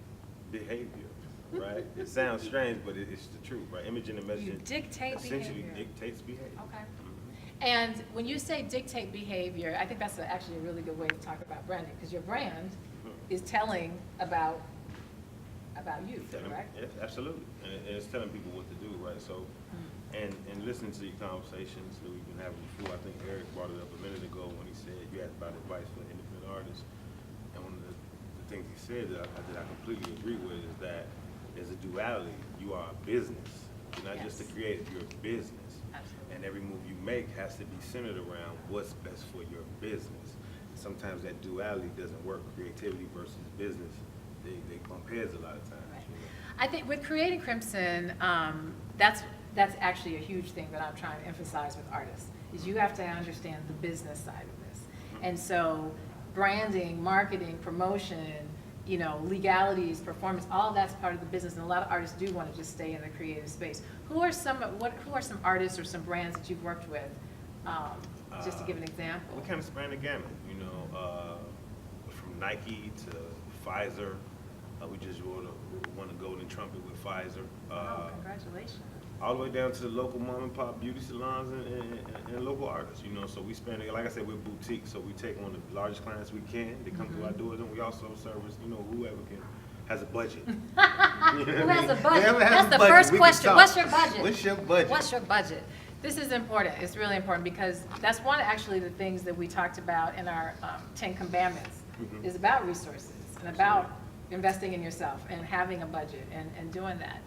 behavior, right? It sounds strange, but it's the truth, right? Imaging and messaging You dictate essentially behavior. dictates behavior. Okay. And when you say dictate behavior, I think that's actually a really good way to talk about branding, because your brand is telling about you, correct? Yes, absolutely. And it's telling people what to do, right? So, and listening to your conversations that we've been having before, I think Aryk brought it up a minute ago when he said you asked about advice for independent artists. And one of the things he said that I completely agree with is there's a duality. You are a business. You're not just a Yes. creative, you're a business. Absolutely. And every move you make has to be centered around what's best for your business. Sometimes that duality doesn't work, creativity versus business. They bump heads a lot of times. Right. You know? I think with Creating Crimson, that's actually a huge thing that I'm trying to emphasize with artists, is you have to understand the business side of this. And so branding, marketing, promotion, you know, legalities, performance, all that's part of the business, and a lot of artists do want to just stay in the creative space. Who are some artists or some brands that you've worked with, just to give an example? We kind of span the gamut, you know, from Nike to Pfizer. We just won a golden trumpet with Pfizer. Oh, congratulations. All the way down to the local mom and pop beauty salons and local artists, you know. So we span it, like I said, we're boutique, so we take on the largest clients we can. They come through our doors, and we also service, you know, whoever has a budget. Who has a budget? Whoever has That's a the budget, first we can question. talk. What's your budget? What's your budget? What's your budget? This is important. It's really important because that's one actually the things that we talked about in our 10 Commandments is about resources and about investing in yourself and having a budget and doing that.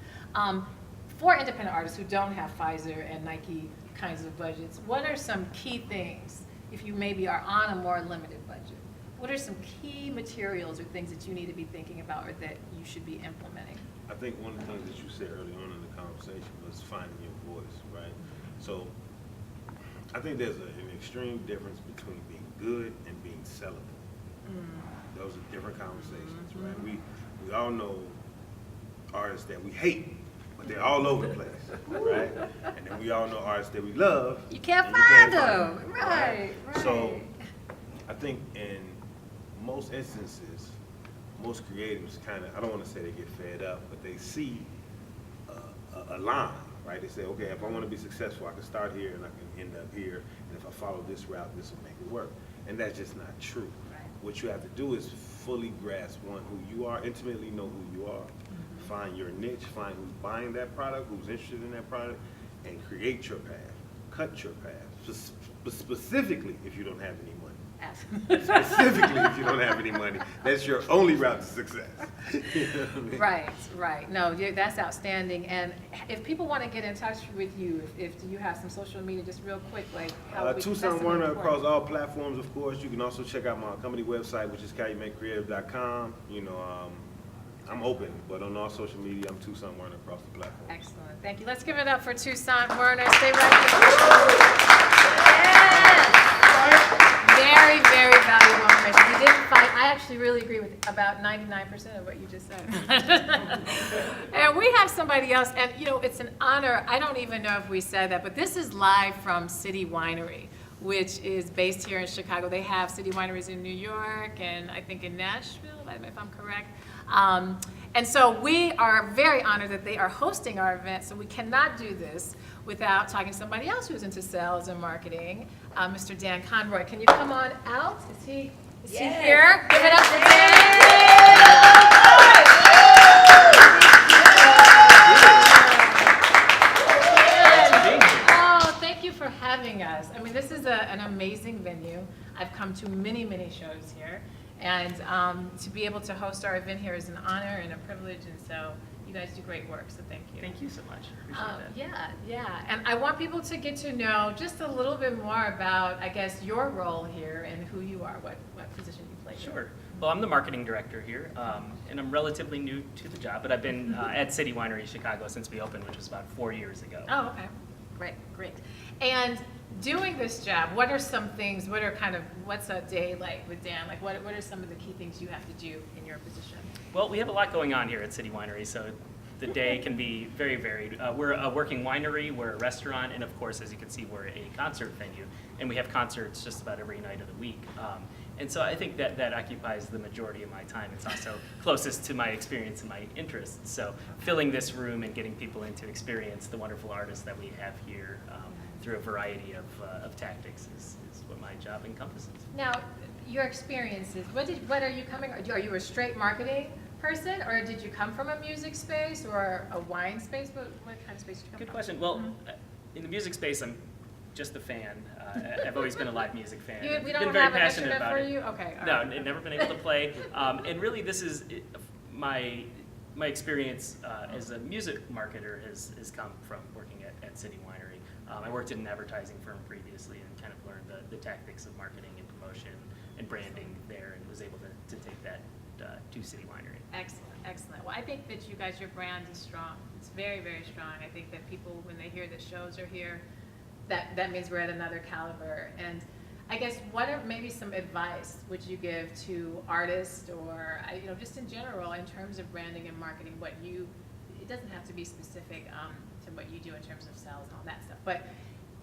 For independent artists who don't have Pfizer and Nike kinds of budgets, what are some key things, if you maybe are on a more limited budget, what are some key materials or things that you need to be thinking about or that you should be implementing? I think one of the things that you said early on in the conversation was finding your voice, right? So I think there's an extreme difference between being good and being sellable. Those are different conversations, right? We all know artists that we hate, but they're all over the place, right? And then we all know artists that we love. You can't and find them, them. Right. So I think in most instances, most creatives kind of, I don't want to say they get fed up, but they see a line, right? They say, okay, if I want to be successful, I can start here and I can end up here, and if I follow this route, this will make it work. And that's just not true. Right. What you have to do is fully grasp, one, who you are, intimately know who you are, find your niche, find who's buying that product, who's interested in that product, and create your path, cut your path, specifically if you don't have any money. Specifically if you don't have any money, that's your only route to success. You know what I mean? Right. No, that's outstanding. And if people want to get in touch with you, if you have some social media, just real quick, like how we can Toussaint Werner across all platforms, of course. You can also check out my company website, which is CalumetCreative.com. You know, I'm open, but on all social media, I'm Toussaint Werner across the platform. Excellent. Thank you. Let's give it up for Toussaint Werner. Stay right here. Very, very valuable information. He didn't fight. I actually really agree with about 99% of what you just said. And we have somebody else, and you know, it's an honor. I don't even know if we said that, but this is live from City Winery, which is based here in Chicago. They have City Wineries in New York and I think in Nashville, if I'm correct. And so we are very honored that they are hosting our event, so we cannot do this without talking to somebody else who's into sales and marketing, Mr. Dan Conroe. Can you come on out? Is he here? Give it up for Dan! Oh, thank you for having us. I mean, this is an amazing venue. I've come to many, many shows here. And to be able to host our event here is an honor and a privilege, and so you guys do great work, so thank you. Thank you so much. Appreciate that. Yeah, and I want people to get to know just a little bit more about, I guess, your role here and who you are, what position you play here. Sure. Well, I'm the marketing director here, and I'm relatively new to the job, but I've been at City Winery Chicago since we opened, which was about 4 years ago. Oh, okay. Great. And doing this job, what are some things, what's a day like with Dan? Like, what are some of the key things you have to do in your position? Well, we have a lot going on here at City Winery, so the day can be very varied. We're a working winery, we're a restaurant, and of course, as you can see, we're a concert venue, and we have concerts just about every night of the week. And so I think that occupies the majority of my time. It's also closest to my experience and my interests. So filling this room and getting people in to experience the wonderful artists that we have here through a variety of tactics is what my job encompasses. Now, your experiences, what are you coming, are you a straight marketing person, or did you come from a music space or a wine space? What kind of space did you come from? Good question. Well, in the music space, I'm just a fan. I've always been a live music fan. We don't been very have an passionate instrument about for it. you? Okay. All No, right. I've never been able to play. And really, this is my my experience as a music marketer has come from working at City Winery. I worked at an advertising firm previously and kind of learned the tactics of marketing and promotion and branding there, and was able to take that to City Winery. Excellent, excellent. Well, I think that you guys, your brand is strong. It's very, very strong. I think that people, when they hear that shows are here, that means we're at another caliber. And I guess, what are maybe some advice would you give to artists, or just in general, in terms of branding and marketing? It doesn't have to be specific to what you do in terms of sales and all that stuff, but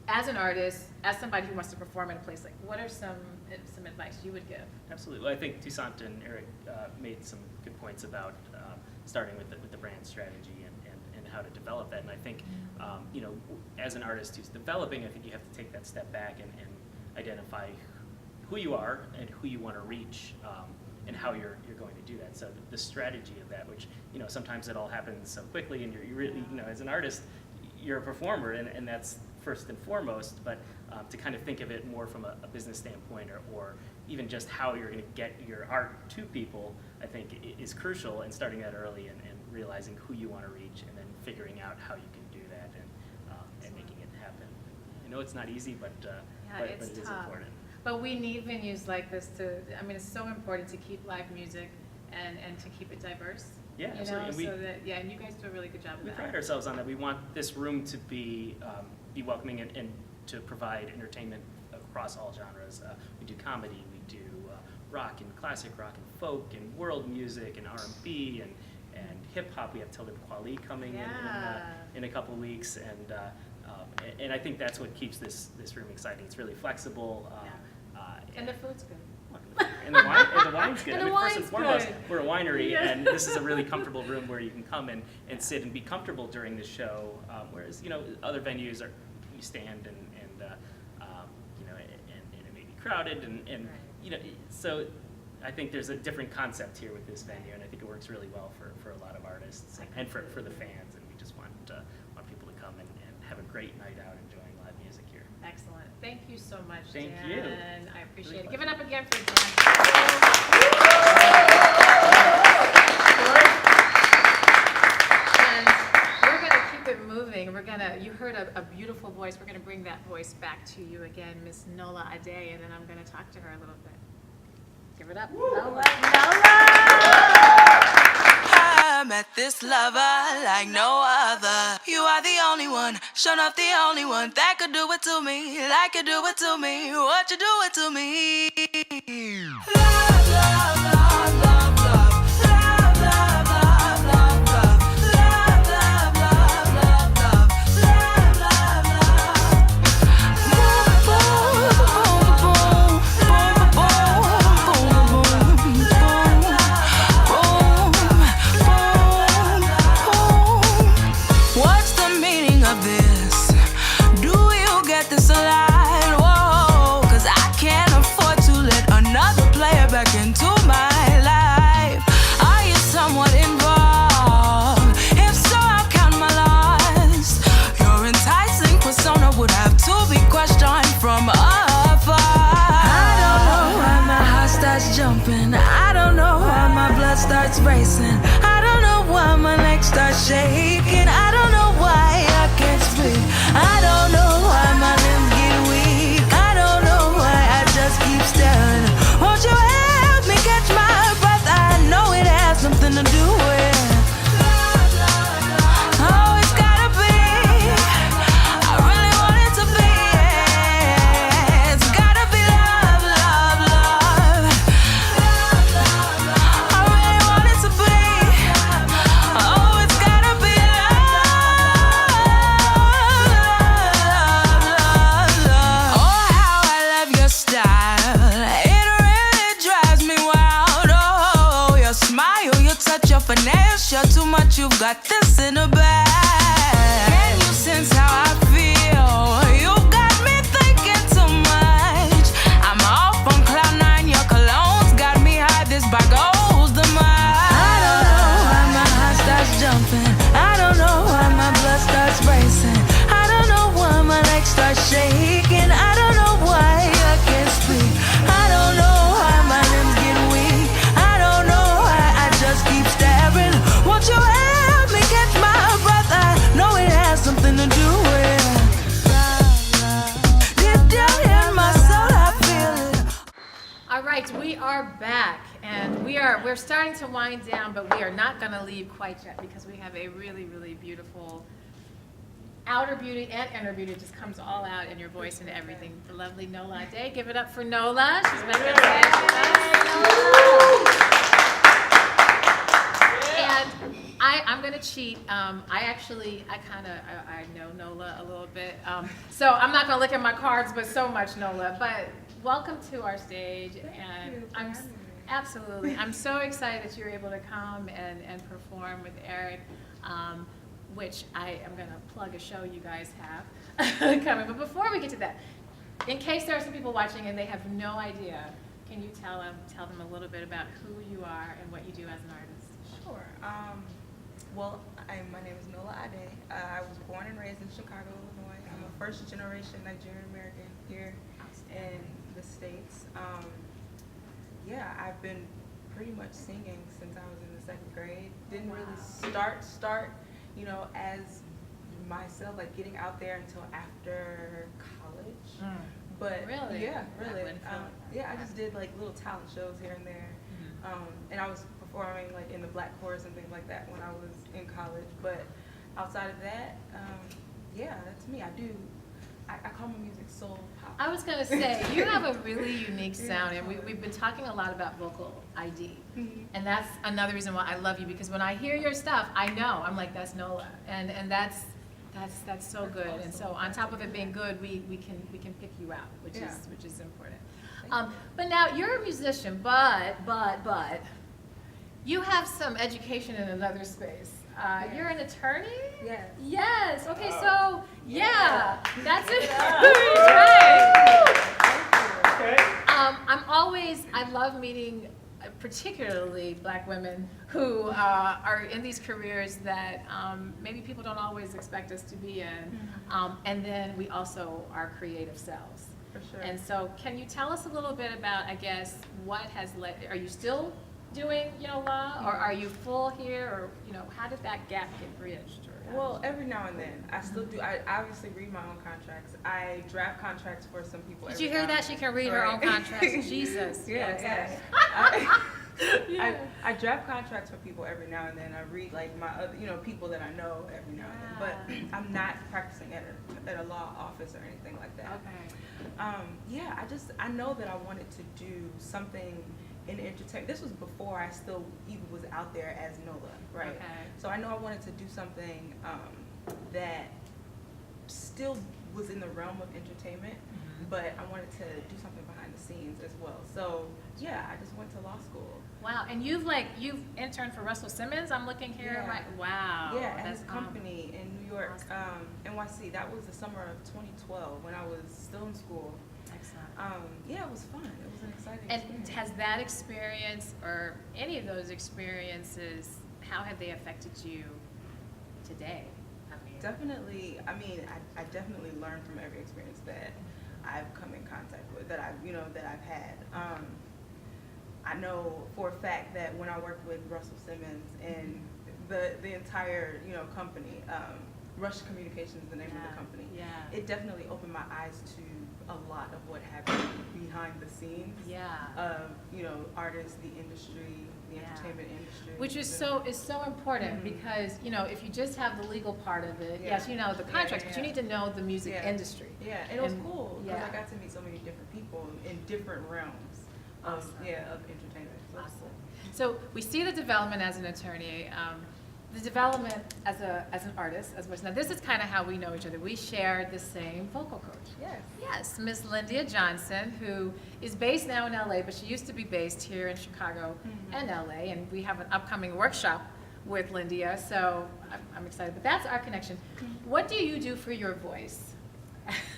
as an artist, as somebody who wants to perform in a place, like, what are some advice you would give? Absolutely. Well, I think Toussaint and Aryk made some good points about starting with the brand strategy and how to develop that. And I think, as an artist who's developing, I think you have to take that step back and identify who you are and who you want to reach, and how you're going to do that. So the strategy of that, which sometimes it all happens so quickly, and you really, as an artist, you're a performer, and that's first and foremost. But to kind of think of it more from a business standpoint, or even just how you're going to get your art to people, I think is crucial. And starting that early and realizing who you want to reach, and then figuring out how you can do that, and making it happen. I know it's not easy, but it is important. But we need venues like this it's so important to keep live music and to keep it diverse. Yeah, absolutely. And you guys do a really good job of that. We pride ourselves on that. We want this room to be welcoming and to provide entertainment across all genres. We do comedy, we do rock and classic rock and folk and world music and R&B and hip hop. We have Tilda Kweli coming in a couple weeks, and I think that's what keeps this room exciting. It's really flexible. And the food's good. And the wine's good. And the First and wine's foremost, good. we're a winery, Yeah. and this is a really comfortable room where you can come and sit and be comfortable during the show. Whereas other venues you stand and it may be crowded and so I think there's a different concept here with this venue, and I think it works really well for a lot of artists and for the fans. And we just want people to come and have a great night out enjoying live music here. Excellent. Thank you so much, Thank Dan. you. I appreciate Really it. Give it up again for Dan. And we're going to keep it moving. You heard a beautiful voice. We're going to bring that voice back to you again, Miss Nola Ade, and then I'm going to talk to her a little bit. Give it up. Nola. I met this lover like no other. You are the only one, sure enough the only one that could do it to me, like you do it to me, what you do it to me. Love, love, love, love, love. Love, love, love, love, love. Love, love, love, love, love. Love, love, love. Boom, boom, boom, boom, boom, boom, boom, boom. What's the meaning of this? Do you get this a lot? Whoa, 'cause I can't afford to let another player back into my life. Are you somewhat involved? If so, I'll count my loss. Your enticing persona would have to be questioned from afar. I don't know why my heart starts jumping. I don't know why my blood starts racing. I don't know why my legs start shaking. I don't know why I can't speak. I don't know why my limbs get weak. I don't know why I just keep staring. Won't you help me catch my breath? I know it has something to do with love, love, love. Oh, it's gotta be. I really want it to be. It's gotta be love, love, love. Love, love, love. I really want it to be. Oh, it's gotta be love. Oh, how I love your style. It really drives me wild. Oh, your smile, your touch, your finesse. You're too much, you've got this in a bag. Can you sense how I feel? You got me thinking too much. I'm off on cloud nine, your cologne's got me high. This bag goes the mile. I don't know why my heart starts jumping. I don't know why my blood starts racing. I don't know why my legs start shaking. I don't know why I can't speak. I don't know why my limbs get weak. I don't know why I just keep staring. Won't you we're starting to wind down, but we are not going to leave quite yet because we have a really, really beautiful outer beauty and inner beauty. It just comes all out in your voice and everything. The lovely Nola Ade. Give it up for Nola. She's been here today. And I'm going to cheat. I know Nola a little bit. So I'm not going to look at my cards, but so much Nola. But welcome to our stage. And absolutely. I'm so excited that you're able to come and perform with Aryk. Which I am going to plug a show you guys have coming. But before we get to that, in case there are some people watching and they have no idea, can you tell them a little bit about who you are and what you do as an artist? Sure. Well, my name is Nola Ade. I was born and raised in Chicago, Illinois. I'm a first-generation Nigerian American here in the States. Yeah, I've been pretty much singing since I was in the 2nd grade. Didn't really start as myself, like getting out there until after college. But really? Yeah, really. Yeah, I just did like little talent shows here and there. And I was performing like in the black chorus and things like that when I was in college. But outside of that, yeah, that's me. I call my music soul pop. I was going to say, you have a really unique sound, and we've been talking a lot about vocal ID. And that's another reason why I love you, because when I hear your stuff, I know. I'm like, that's Nola. And that's so good. And so on top of it being good, we can pick you out, which is important. But now you're a musician, but you have some education in another space. You're an attorney? Yes. Yes. Okay, so that's it. Great. I love meeting particularly black women who are in these careers that maybe people don't always expect us to be in. And then we also are creative selves. For sure. And so can you tell us a little bit about, I guess, what has led, are you still doing, law, or are you full here, or, how did that gap get bridged? Well, every now and then, I still do. I obviously read my own contracts. I draft contracts for some people. Did you hear that? She can read her own contracts. Jesus. Yeah. I draft contracts for people every now and then. I read like my other, people that I know every now and then. But I'm not practicing at a law office or anything like that. Okay. I know that I wanted to do something in entertainment. This was before I still even was out there as Nola, right? Okay. So I know I wanted to do something that still was in the realm of entertainment, but I wanted to do something behind the scenes as well. So yeah, I just went to law school. Wow, and you've interned for Russell Simmons. I'm looking here, Yeah. right? Wow. Yeah, at his company in New York, awesome. NYC. That was the summer of 2012 when I was still in school. Excellent. Yeah, it was fun. It was an exciting And experience. has that experience, or any of those experiences, how have they affected you today? Definitely. I definitely learned from every experience that I've come in contact with, that I've had. I know for a fact that when I worked with Russell Simmons and the entire company, Rush Communications is the name of the company. Yeah. It definitely opened my eyes to a lot of what happened behind the scenes. Yeah. Of artists, the industry, the entertainment industry. Which is so important because if you just have the legal part of it, Yeah. yes, the contracts, but you need to know the music industry. Yeah, and it was cool because yeah. I got to meet so many different people in different realms of entertainment. So it's cool. So we see the development as an attorney, the development as an artist as well. Now this is kind of how we know each other. We share the same vocal coach. Yes. Yes, Miss Lyndia Johnson, who is based now in LA, but she used to be based here in Chicago and LA, and we have an upcoming workshop with Lyndia, so I'm excited. But that's our connection. What do you do for your voice?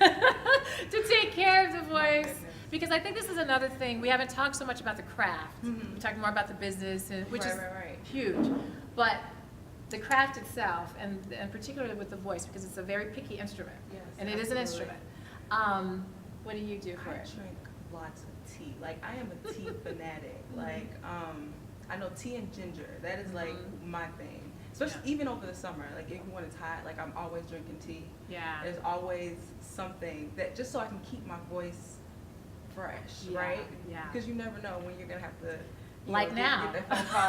To take care of the voice? Because I think this is another thing. We haven't talked so much about the craft. We talked more about the business, which is huge. But the craft itself, and particularly with the voice, because it's a very picky instrument, and it is an instrument. What do you do for it? I drink lots of tea. Like, I am a tea fanatic. Like, I know tea and ginger. That is like my thing. Especially even over the summer. Like, even when it's hot, like I'm always drinking tea. Yeah. There's always something that just so I can keep my voice fresh, right? Yeah. Because you never know when you're gonna have to, Like now. get that phone call,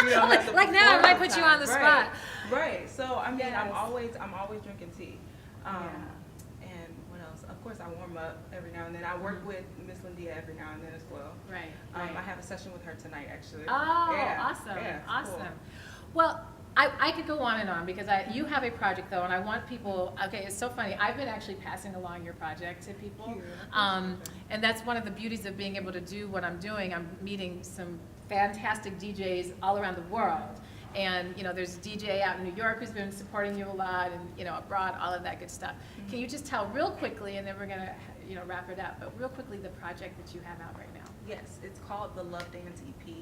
you know, have to Like now, I perform might put you on the sometime. spot. Right. So I mean, Yes. I'm always drinking tea. And what else? Of course, I warm up every now and then. I work with Miss Lindia every now and then as well. Right. I have a session with her tonight, actually. Oh, Yeah, awesome, yeah, it's awesome. cool. Well, I could go on and on because you have a project though, and I want people. Okay, it's so funny. I've been actually passing along your project to people, Thank you. and that's one of the beauties of being able to do what I'm doing. I'm meeting some fantastic DJs all around the world, and you know, there's a DJ out in New York who's been supporting you a lot, and you know, abroad, all of that good stuff. Can you just tell real quickly, and then we're gonna wrap it up, but real quickly the project that you have out right now? Yes, it's called the Love Dance EP.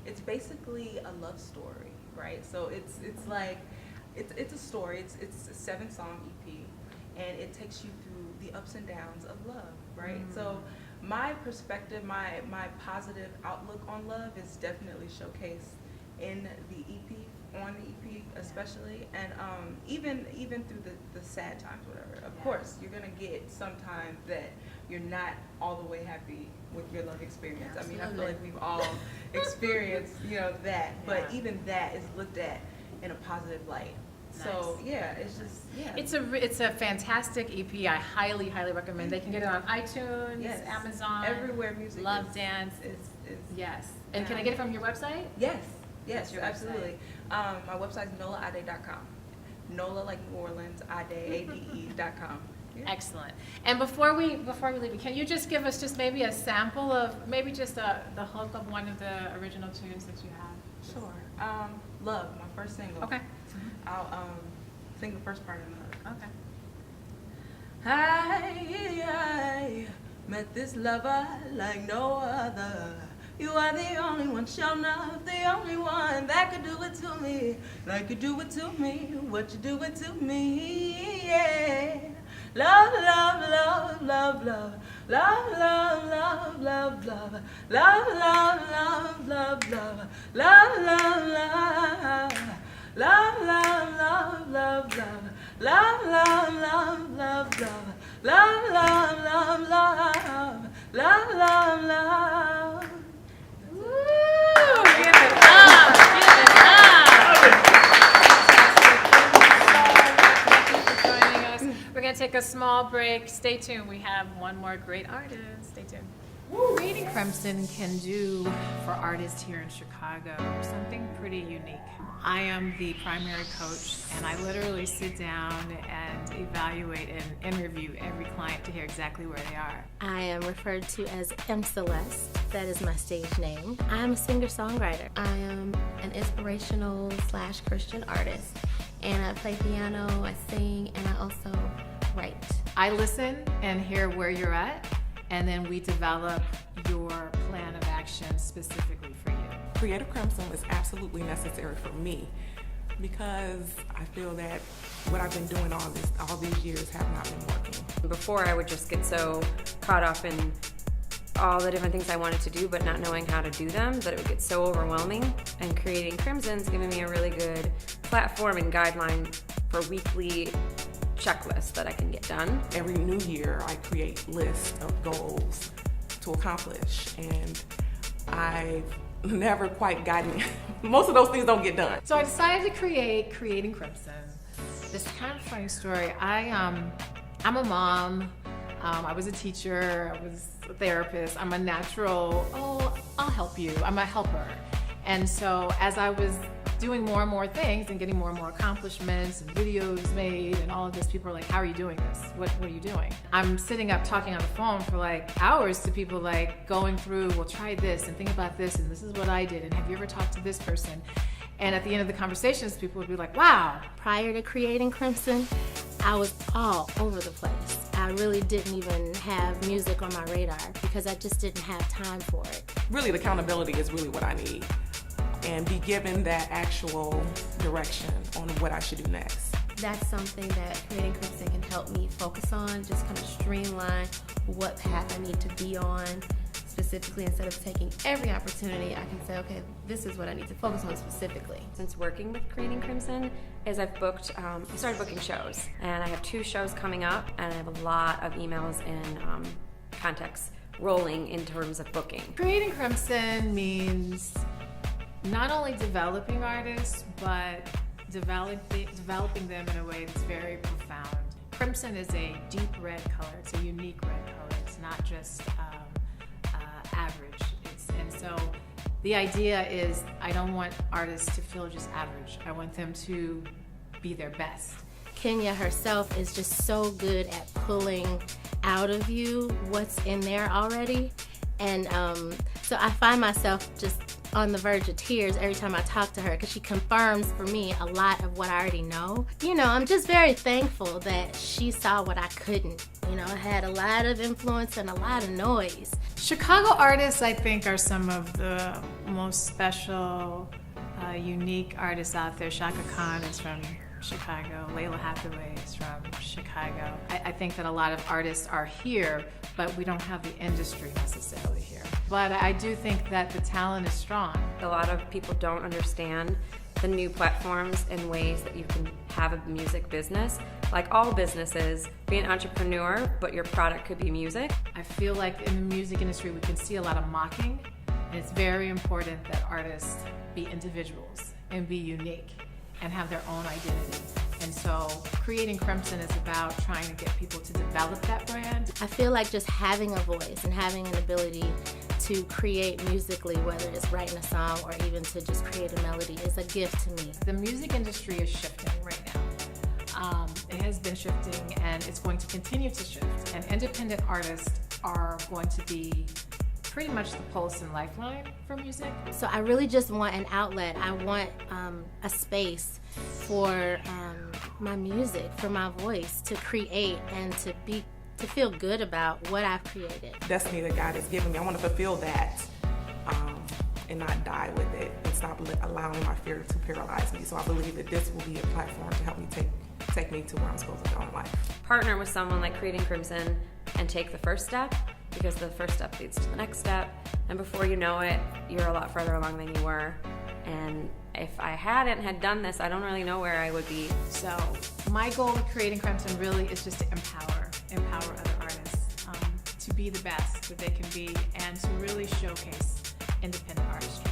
It's basically a love story, right? So it's like it's a story. It's a 7-song EP, and it takes you through the ups and downs of love, right? So my perspective, my positive outlook on love is definitely showcased in the EP, on the EP especially, and even through the sad times, whatever. Of course, you're gonna get sometimes that you're not all the way happy with your love experience. I mean, I feel like we've all experienced, that, but even that is looked at in a positive light. So yeah, it's just It's a fantastic EP. I highly recommend. They can get it on iTunes, Yes. Amazon, everywhere music Love is, Dance. is Yes. And can I get it from your website? Yes, What's your absolutely. My website is nolaade.com. Nola like New Orleans, Ade, ADE.com. Yeah. Excellent. And before we leave, can you just give us just maybe a sample of maybe just the hook of one of the original tunes that you have? Sure. Love, my first single. Okay. I'll sing the first part of the hook. Okay. I met this lover like no other. You are the only one shown up, the only one that could do it to me, like you do it to me, what you do it to me, yeah. Love, love, love, love, love, love, love, love, love, love, love, love, love, love, love, love, love, love. Love, love, love, love, love, love, love, love, love, love, love, love, love, love, love, love, love. Woo! Give it up! Give it up! Thank you for joining us. We're going to take a small break. Stay tuned. We have one more great artist. Stay tuned. Creating Crimson can do for artists here in Chicago something pretty unique. I am the primary coach, and I literally sit down and evaluate and interview every client to hear exactly where they are. I am referred to as M. Celeste. That is my stage name. I am a singer-songwriter. I am an inspirational / Christian artist, and I play piano, I sing, and I also write. I listen and hear where you're at, and then we develop your plan of action specifically for you. Creative Crimson was absolutely necessary for me because I feel that what I've been doing all these years have not been working. Before, I would just get so caught up in all the different things I wanted to do but not knowing how to do them that it would get so overwhelming. And Creating Crimson's given me a really good platform and guideline for weekly checklists that I can get done. Every new year, I create lists of goals to accomplish, and I've never quite gotten most of those things don't get done. So I decided to create Creating Crimson. This kind of funny story. I'm a mom. I was a teacher. I was a therapist. I'm a natural, I'll help you. I'm a helper. And so as I was doing more and more things and getting more and more accomplishments and videos made and all of this, people are like, how are you doing this? What are you doing? I'm sitting up talking on the phone for like hours to people, like going through, well, try this and think about this and this is what I did and have you ever talked to this person? And at the end of the conversations, people would be like, wow. Prior to Creating Crimson, I was all over the place. I really didn't even have music on my radar because I just didn't have time for it. Really, the accountability is really what I need, and be given that actual direction on what I should do next. That's something that Creating Crimson can help me focus on, just kind of streamline what path I need to be on. Specifically, instead of taking every opportunity, I can say, okay, this is what I need to focus on specifically. Since working with Creating Crimson, is I've booked, I started booking shows, and I have 2 shows coming up, and I have a lot of emails and contacts rolling in terms of booking? Creating Crimson means not only developing artists, but developing them in a way that's very profound. Crimson is a deep red color. It's a unique red color. It's not just average. And so the idea is I don't want artists to feel just average. I want them to be their best. Kenya herself is just so good at pulling out of you what's in there already. And so I find myself just on the verge of tears every time I talk to her because she confirms for me a lot of what I already know. You know, I'm just very thankful that she saw what I couldn't. You know, it had a lot of influence and a lot of noise. Chicago artists, I think, are some of the most special, unique artists out there. Shaka Khan is from Chicago. Layla Hathaway is from Chicago. I think that a lot of artists are here, but we don't have the industry necessarily here. But I do think that the talent is strong. A lot of people don't understand the new platforms and ways that you can have a music business. Like all businesses, be an entrepreneur, but your product could be music. I feel like in the music industry we can see a lot of mocking, and it's very important that artists be individuals and be unique and have their own identity. And so creating Crimson is about trying to get people to develop that brand. I feel like just having a voice and having an ability to create musically, whether it's writing a song or even to just create a melody, is a gift to me. The music industry is shifting right now. It has been shifting and it's going to continue to shift. And independent artists are going to be pretty much the pulse and lifeline for music. So I really just want an outlet. I want a space for my music, for my voice to create and to feel good about what I've created. Destiny that God has given me, I want to fulfill that and not die with it and stop allowing my fear to paralyze me. So I believe that this will be a platform to help me take me to where I'm supposed to go in life. Partner with someone like Creating Crimson and take the first step, because the first step leads to the next step, and before you know it, you're a lot further along than you were. And if I had done this, I don't really know where I would be. So my goal with Creating Crimson really is just to empower other artists to be the best that they can be and to really showcase independent artistry.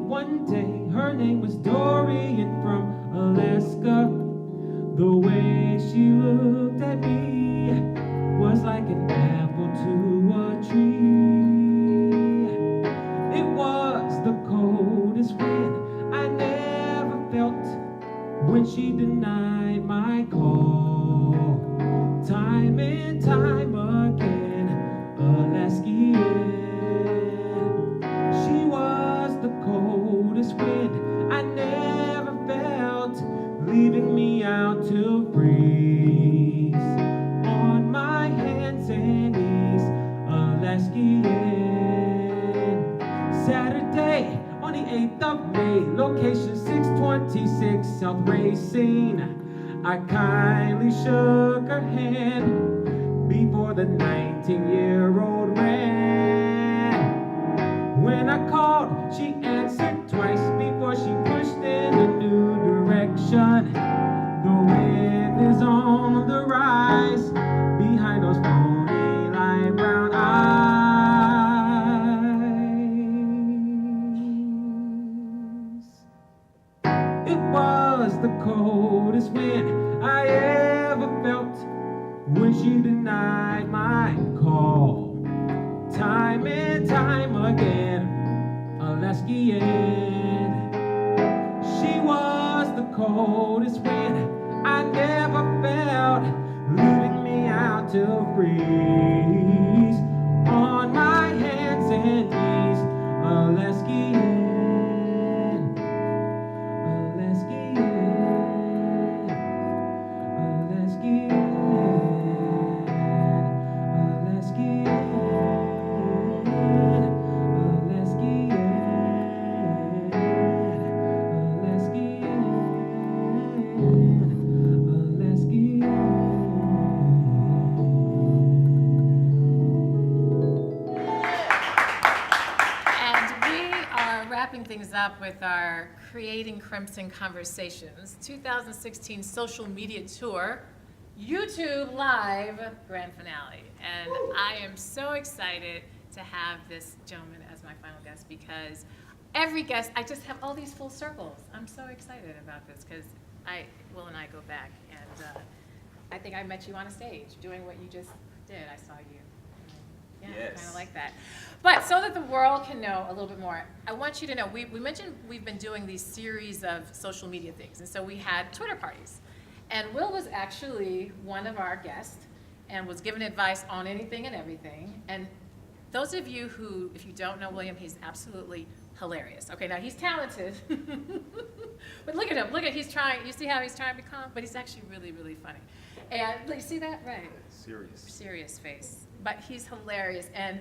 One day, her name was Dorian from Alaska. The way she looked at me was like an apple to a tree. It was the coldest wind I never felt when she denied my call. Time and time again, Alaskian. She was the coldest wind I never felt, leaving me out to freeze. On my hands and knees, Alaskian. Saturday on the 8th of May, location 626 South Racine. I kindly shook her hand before the 19-year-old ran. When I called, she answered twice before she pushed in a new direction. The wind is on the rise behind those phony light brown eyes. It was the coldest wind I ever felt when she denied my call. Time and time again, Alaskian. She was the coldest wind I never felt, leaving me out to freeze. On my hands and knees, Alaskian. wrapping things up with our Creating Crimson Conversations 2016 social media tour, YouTube Live grand finale. And I am so excited to have this gentleman as my final guest because every guest, I just have all these full circles. I'm so excited about this because Will and I go back, and I think I met you on a stage doing what you just did. I saw you. Yeah, Yes. kind of like that. But so that the world can know a little bit more, I want you to know, we mentioned we've been doing these series of social media things, and so we had Twitter parties. And Will was actually one of our guests and was giving advice on anything and everything. And those of you who, if you don't know William, he's absolutely hilarious. Okay, now he's talented, but look at him. Look at, he's trying, you see how he's trying to be calm? But he's actually really, really funny. And you see that? Right. Serious face. But he's hilarious. And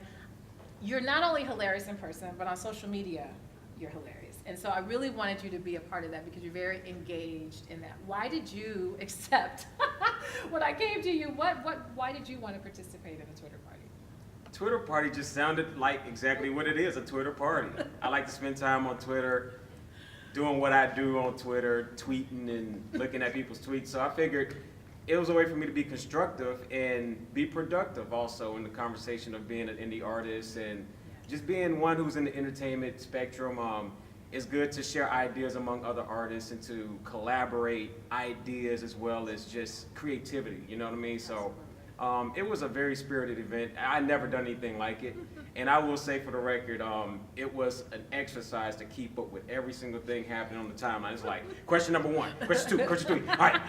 you're not only hilarious in person, but on social media, you're hilarious. And so I really wanted you to be a part of that because you're very engaged in that. Why did you accept when I came to you? Why did you want to participate in a Twitter party? Twitter party just sounded like exactly what it is, a Twitter party. I like to spend time on Twitter, doing what I do on Twitter, tweeting and looking at people's tweets. So I figured it was a way for me to be constructive and be productive also in the conversation of being an indie artist and just being one who's in the entertainment spectrum. It's good to share ideas among other artists and to collaborate ideas as well as just creativity, you know what I mean? So it was a very spirited event. I never done anything like it. And I will say for the record, it was an exercise to keep up with every single thing happening on the timeline. It's like, question number 1, question 2, question 3, all right.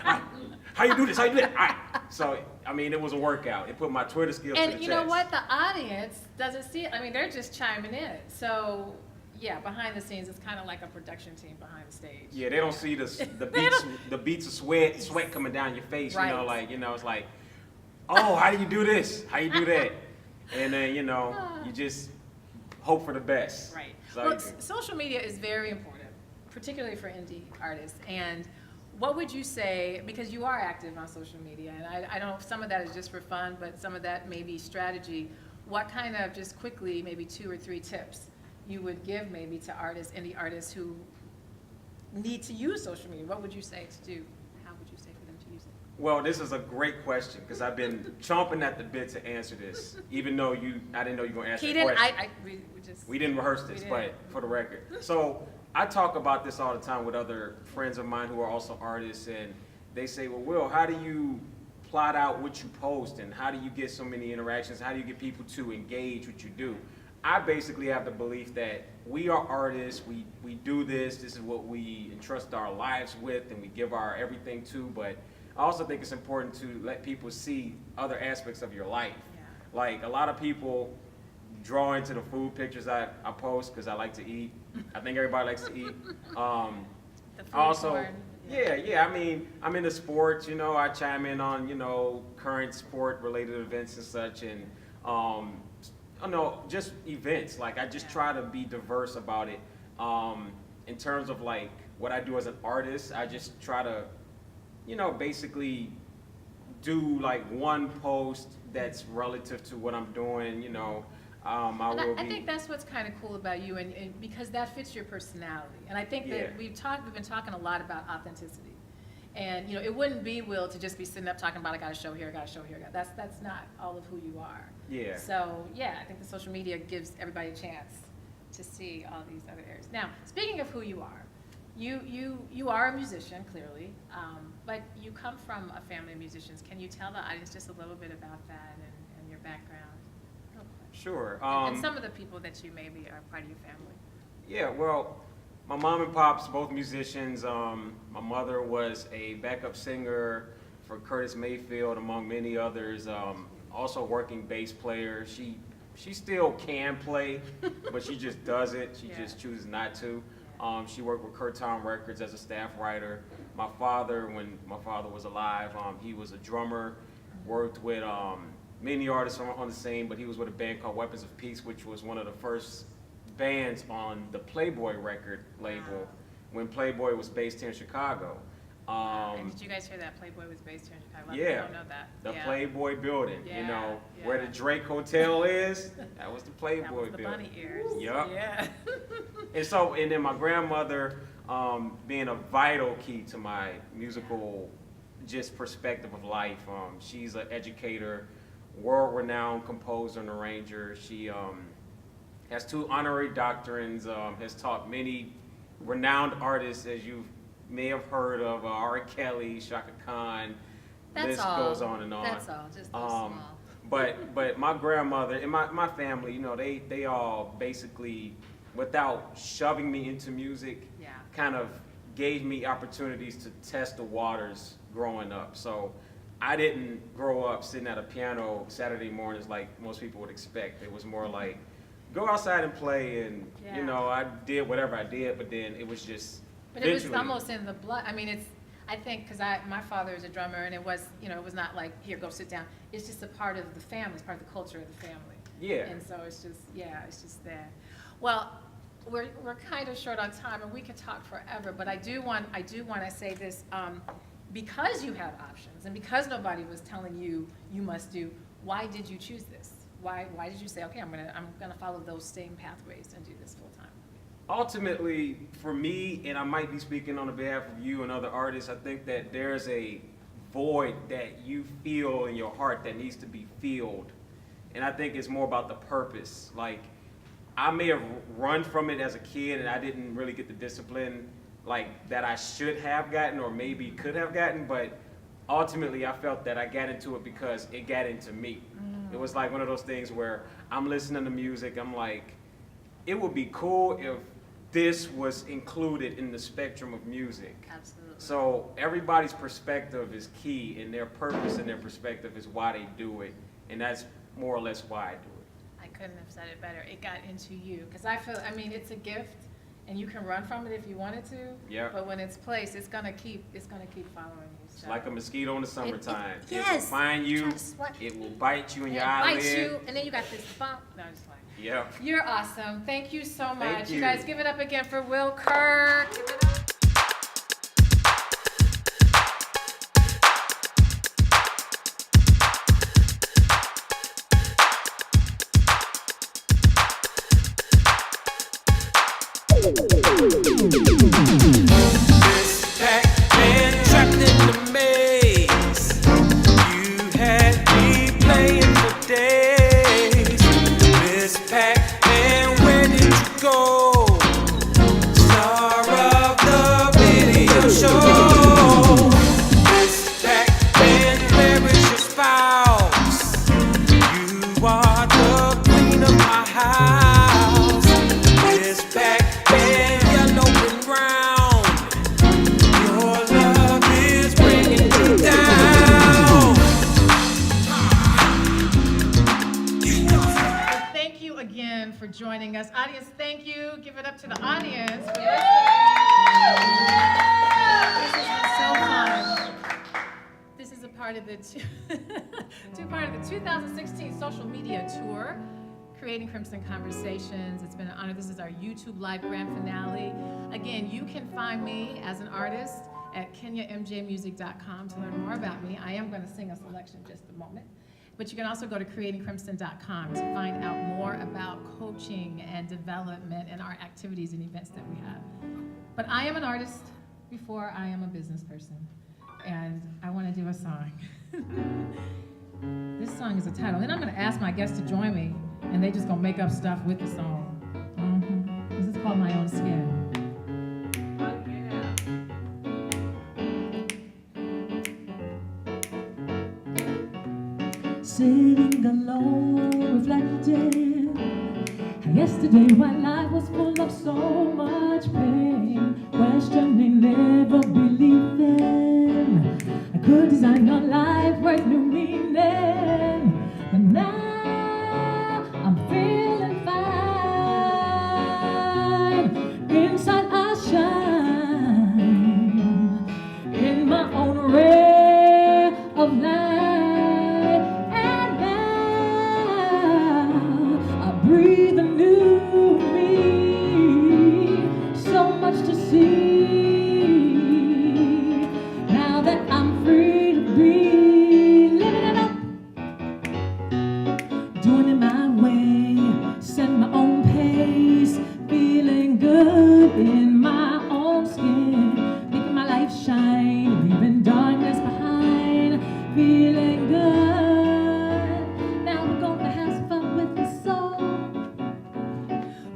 How you do this, how you do that? All right. So, I mean, it was a workout. It put my Twitter skills to the test. And you know what? The audience doesn't see it. I mean, they're just chiming in. So, yeah, behind the scenes, it's kind of like a production team behind the stage. Yeah, they don't see the beats of sweat coming down your face. Right. It's like, oh, how do you do this? How you do that? And then, you just hope for the best. Right. So Well, social media is very important, particularly for indie artists. And what would you say, because you are active on social media, and I don't know if some of that is just for fun, but some of that may be strategy, what kind of, just quickly, maybe 2 or 3 tips you would give maybe to artists, indie artists who need to use social media? What would you say to do? How would you say for them to use it? Well, this is a great question because I've been chomping at the bit to answer this, even though I didn't know you were going to answer He the didn't, question. We didn't rehearse this, we but didn't. for the record. So I talk about this all the time with other friends of mine who are also artists, and they say, well, Will, how do you plot out what you post, and how do you get so many interactions? How do you get people to engage what you do? I basically have the belief that we are artists, we do this is what we entrust our lives with, and we give our everything to, but I also think it's important to let people see other aspects of your life. Yeah. Like, a lot of people draw into the food pictures I post because I like to eat. I think everybody likes to eat. The food Also, porn. yeah, I mean, I'm into sports, I chime in on, current sport-related events and such, and, just events. Like, I just try to be diverse about it. In terms of, like, what I do as an artist, I just try to, basically do, like, one post that's relative to what I'm doing, I think that's what's kind of cool about you, and because that fits your personality. And I think that we've been talking a lot about authenticity. And it wouldn't be Will to just be sitting up talking about I got a show here, I got a show here. That's not all of who you are. Yeah. So I think the social media gives everybody a chance to see all these other areas. Now, speaking of who you are, you are a musician clearly, but you come from a family of musicians. Can you tell the audience just a little bit about that and your background? Sure. And some of the people that you maybe are part of your family. Yeah, well, my mom and pops, both musicians. My mother was a backup singer for Curtis Mayfield, among many others. Also working bass player. She still can play, but she just doesn't. She just chooses not to. She worked with Toussaint Records as a staff writer. My father, when my father was alive, he was a drummer, worked with many artists on the scene, but he was with a band called Weapons of Peace, which was one of the first bands on the Playboy record label when Playboy was based here in Chicago. And did you guys hear that Playboy was based here in Chicago? A lot of Yeah, people don't know that. the Yeah. Playboy building, you Yeah, know, yeah. where the Drake Hotel is, that was the Playboy That was the building. bunny ears. Yup. Yeah. And then my grandmother, being a vital key to my musical just perspective of life. She's an educator, world-renowned composer and arranger. She has 2 honorary doctorates, has taught many renowned artists, as you may have heard of, R. Kelly, Shaka Khan. That's list all. goes on and on. That's all, just those small. But my grandmother and my family, you know, they all basically, without shoving me into music, Yeah. kind of gave me opportunities to test the waters growing up. So I didn't grow up sitting at a piano Saturday mornings like most people would expect. It was more like, go outside and play, and Yeah. you know, I did whatever I did, but then it was just But it was eventually- almost in the blood. I mean, I think, because my father is a drummer, and it was, you know, it was not like, here, go sit down. It's just a part of the family, it's part of the culture of the family. Yeah. And so it's just there. Well, we're kind of short on time, and we could talk forever, but I do want to say this, because you have options, and because nobody was telling you must do, why did you choose this? Why did you say, okay, I'm gonna follow those same pathways and do this full time? Ultimately, for me, and I might be speaking on behalf of you and other artists, I think that there's a void that you feel in your heart that needs to be filled. And I think it's more about the purpose. Like, I may have run from it as a kid and I didn't really get the discipline like that I should have gotten or maybe could have gotten, but ultimately I felt that I got into it because it got into me. It was like one of those things where I'm listening to music, I'm like, it would be cool if this was included in the spectrum of music. Absolutely. So everybody's perspective is key, and their purpose and their perspective is why they do it, and that's more or less why I do it. I couldn't have said it better. It got into you, because I it's a gift, and you can run from it if you wanted to. Yep. But when it's placed, it's gonna keep following you. It's like a mosquito in the summertime. It will yes. find you, Try to swipe. it will bite you in your It eyelid. bites you, and then you got this bump. No, I'm just like. Yep. You're awesome. Thank you so much. Thank you. Guys, give it up again for Will Kurk. Give it up. This Pac-Man trapped in the maze. You had me playing for days. Miss Pac-Man, where did you go? Star of the video show. Miss Pac-Man, where is your spouse? You are the queen of my house. Miss Pac-Man, yellow and brown. Your love is bringing me down. Thank you again for joining us. Audience, thank you. Give it up to the audience for listening. This has been so fun. This is a part of the 2016 social media tour, Creating Crimson Conversations. It's been an honor. This is our YouTube live grand finale. Again, you can find me as an artist at kenyamjmusic.com to learn more about me. I am going to sing a selection in just a moment. But you can also go to creatingcrimson.com to find out more about coaching and development and our activities and events that we have. But I am an artist before I am a business person. And I want to do a song. This song is a title. Then I'm going to ask my guests to join me, and they just going to make up stuff with the song. This is called My Own Skin. Sitting alone, reflecting how yesterday my life was full of so much pain, questioning, never believing I could design a life worth new meaning. But now I'm feeling fine. Inside I shine in my own ray of light. Breathe a new me, so much to see.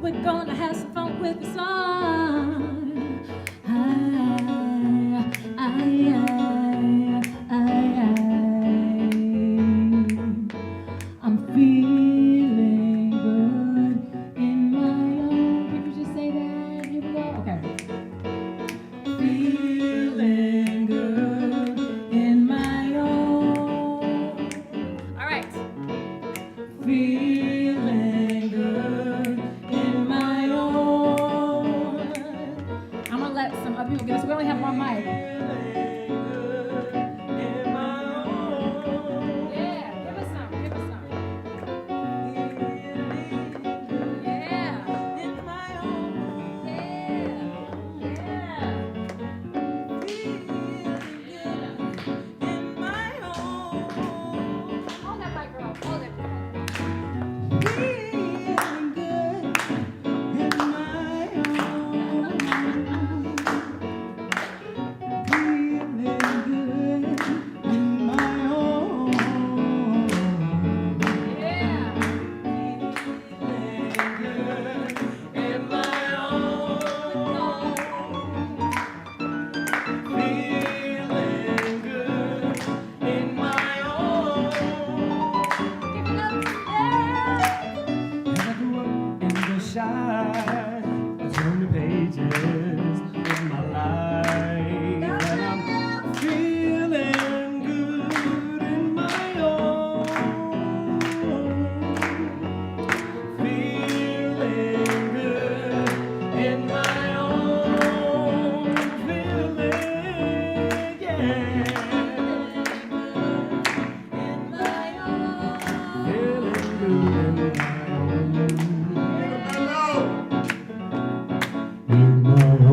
we're gonna have some fun with the song. I'm feeling good in my own. Can you just say that? Here we go. Okay. Feeling good in my own. All right. Feeling good in my own. I'm gonna let some other people get this. We only have one mic. Yeah, give us some. Give us some. Yeah. In my own. Yeah. Hold that mic, girl. Hold it. Turn the pages of my life, and I'm feeling good in my own. Feeling good in my own. Feeling, yeah. Feeling good in my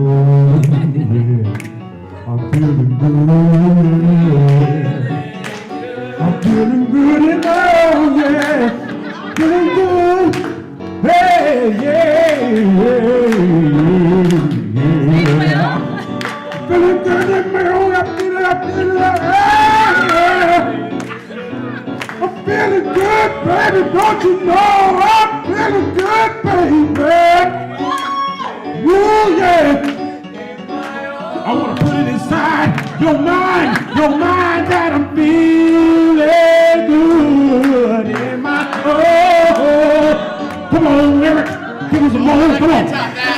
I'm feeling good, yeah. I'm feeling good and oh yeah, feeling good, hey, yeah, yeah. Feeling good in my own, I'm feeling, yeah. I'm feeling good, baby, don't you know, I'm feeling good, baby. Woo, yeah. I want to put it inside your mind that I'm feeling good in my, oh, come on, Aryk, give us a moment, come on.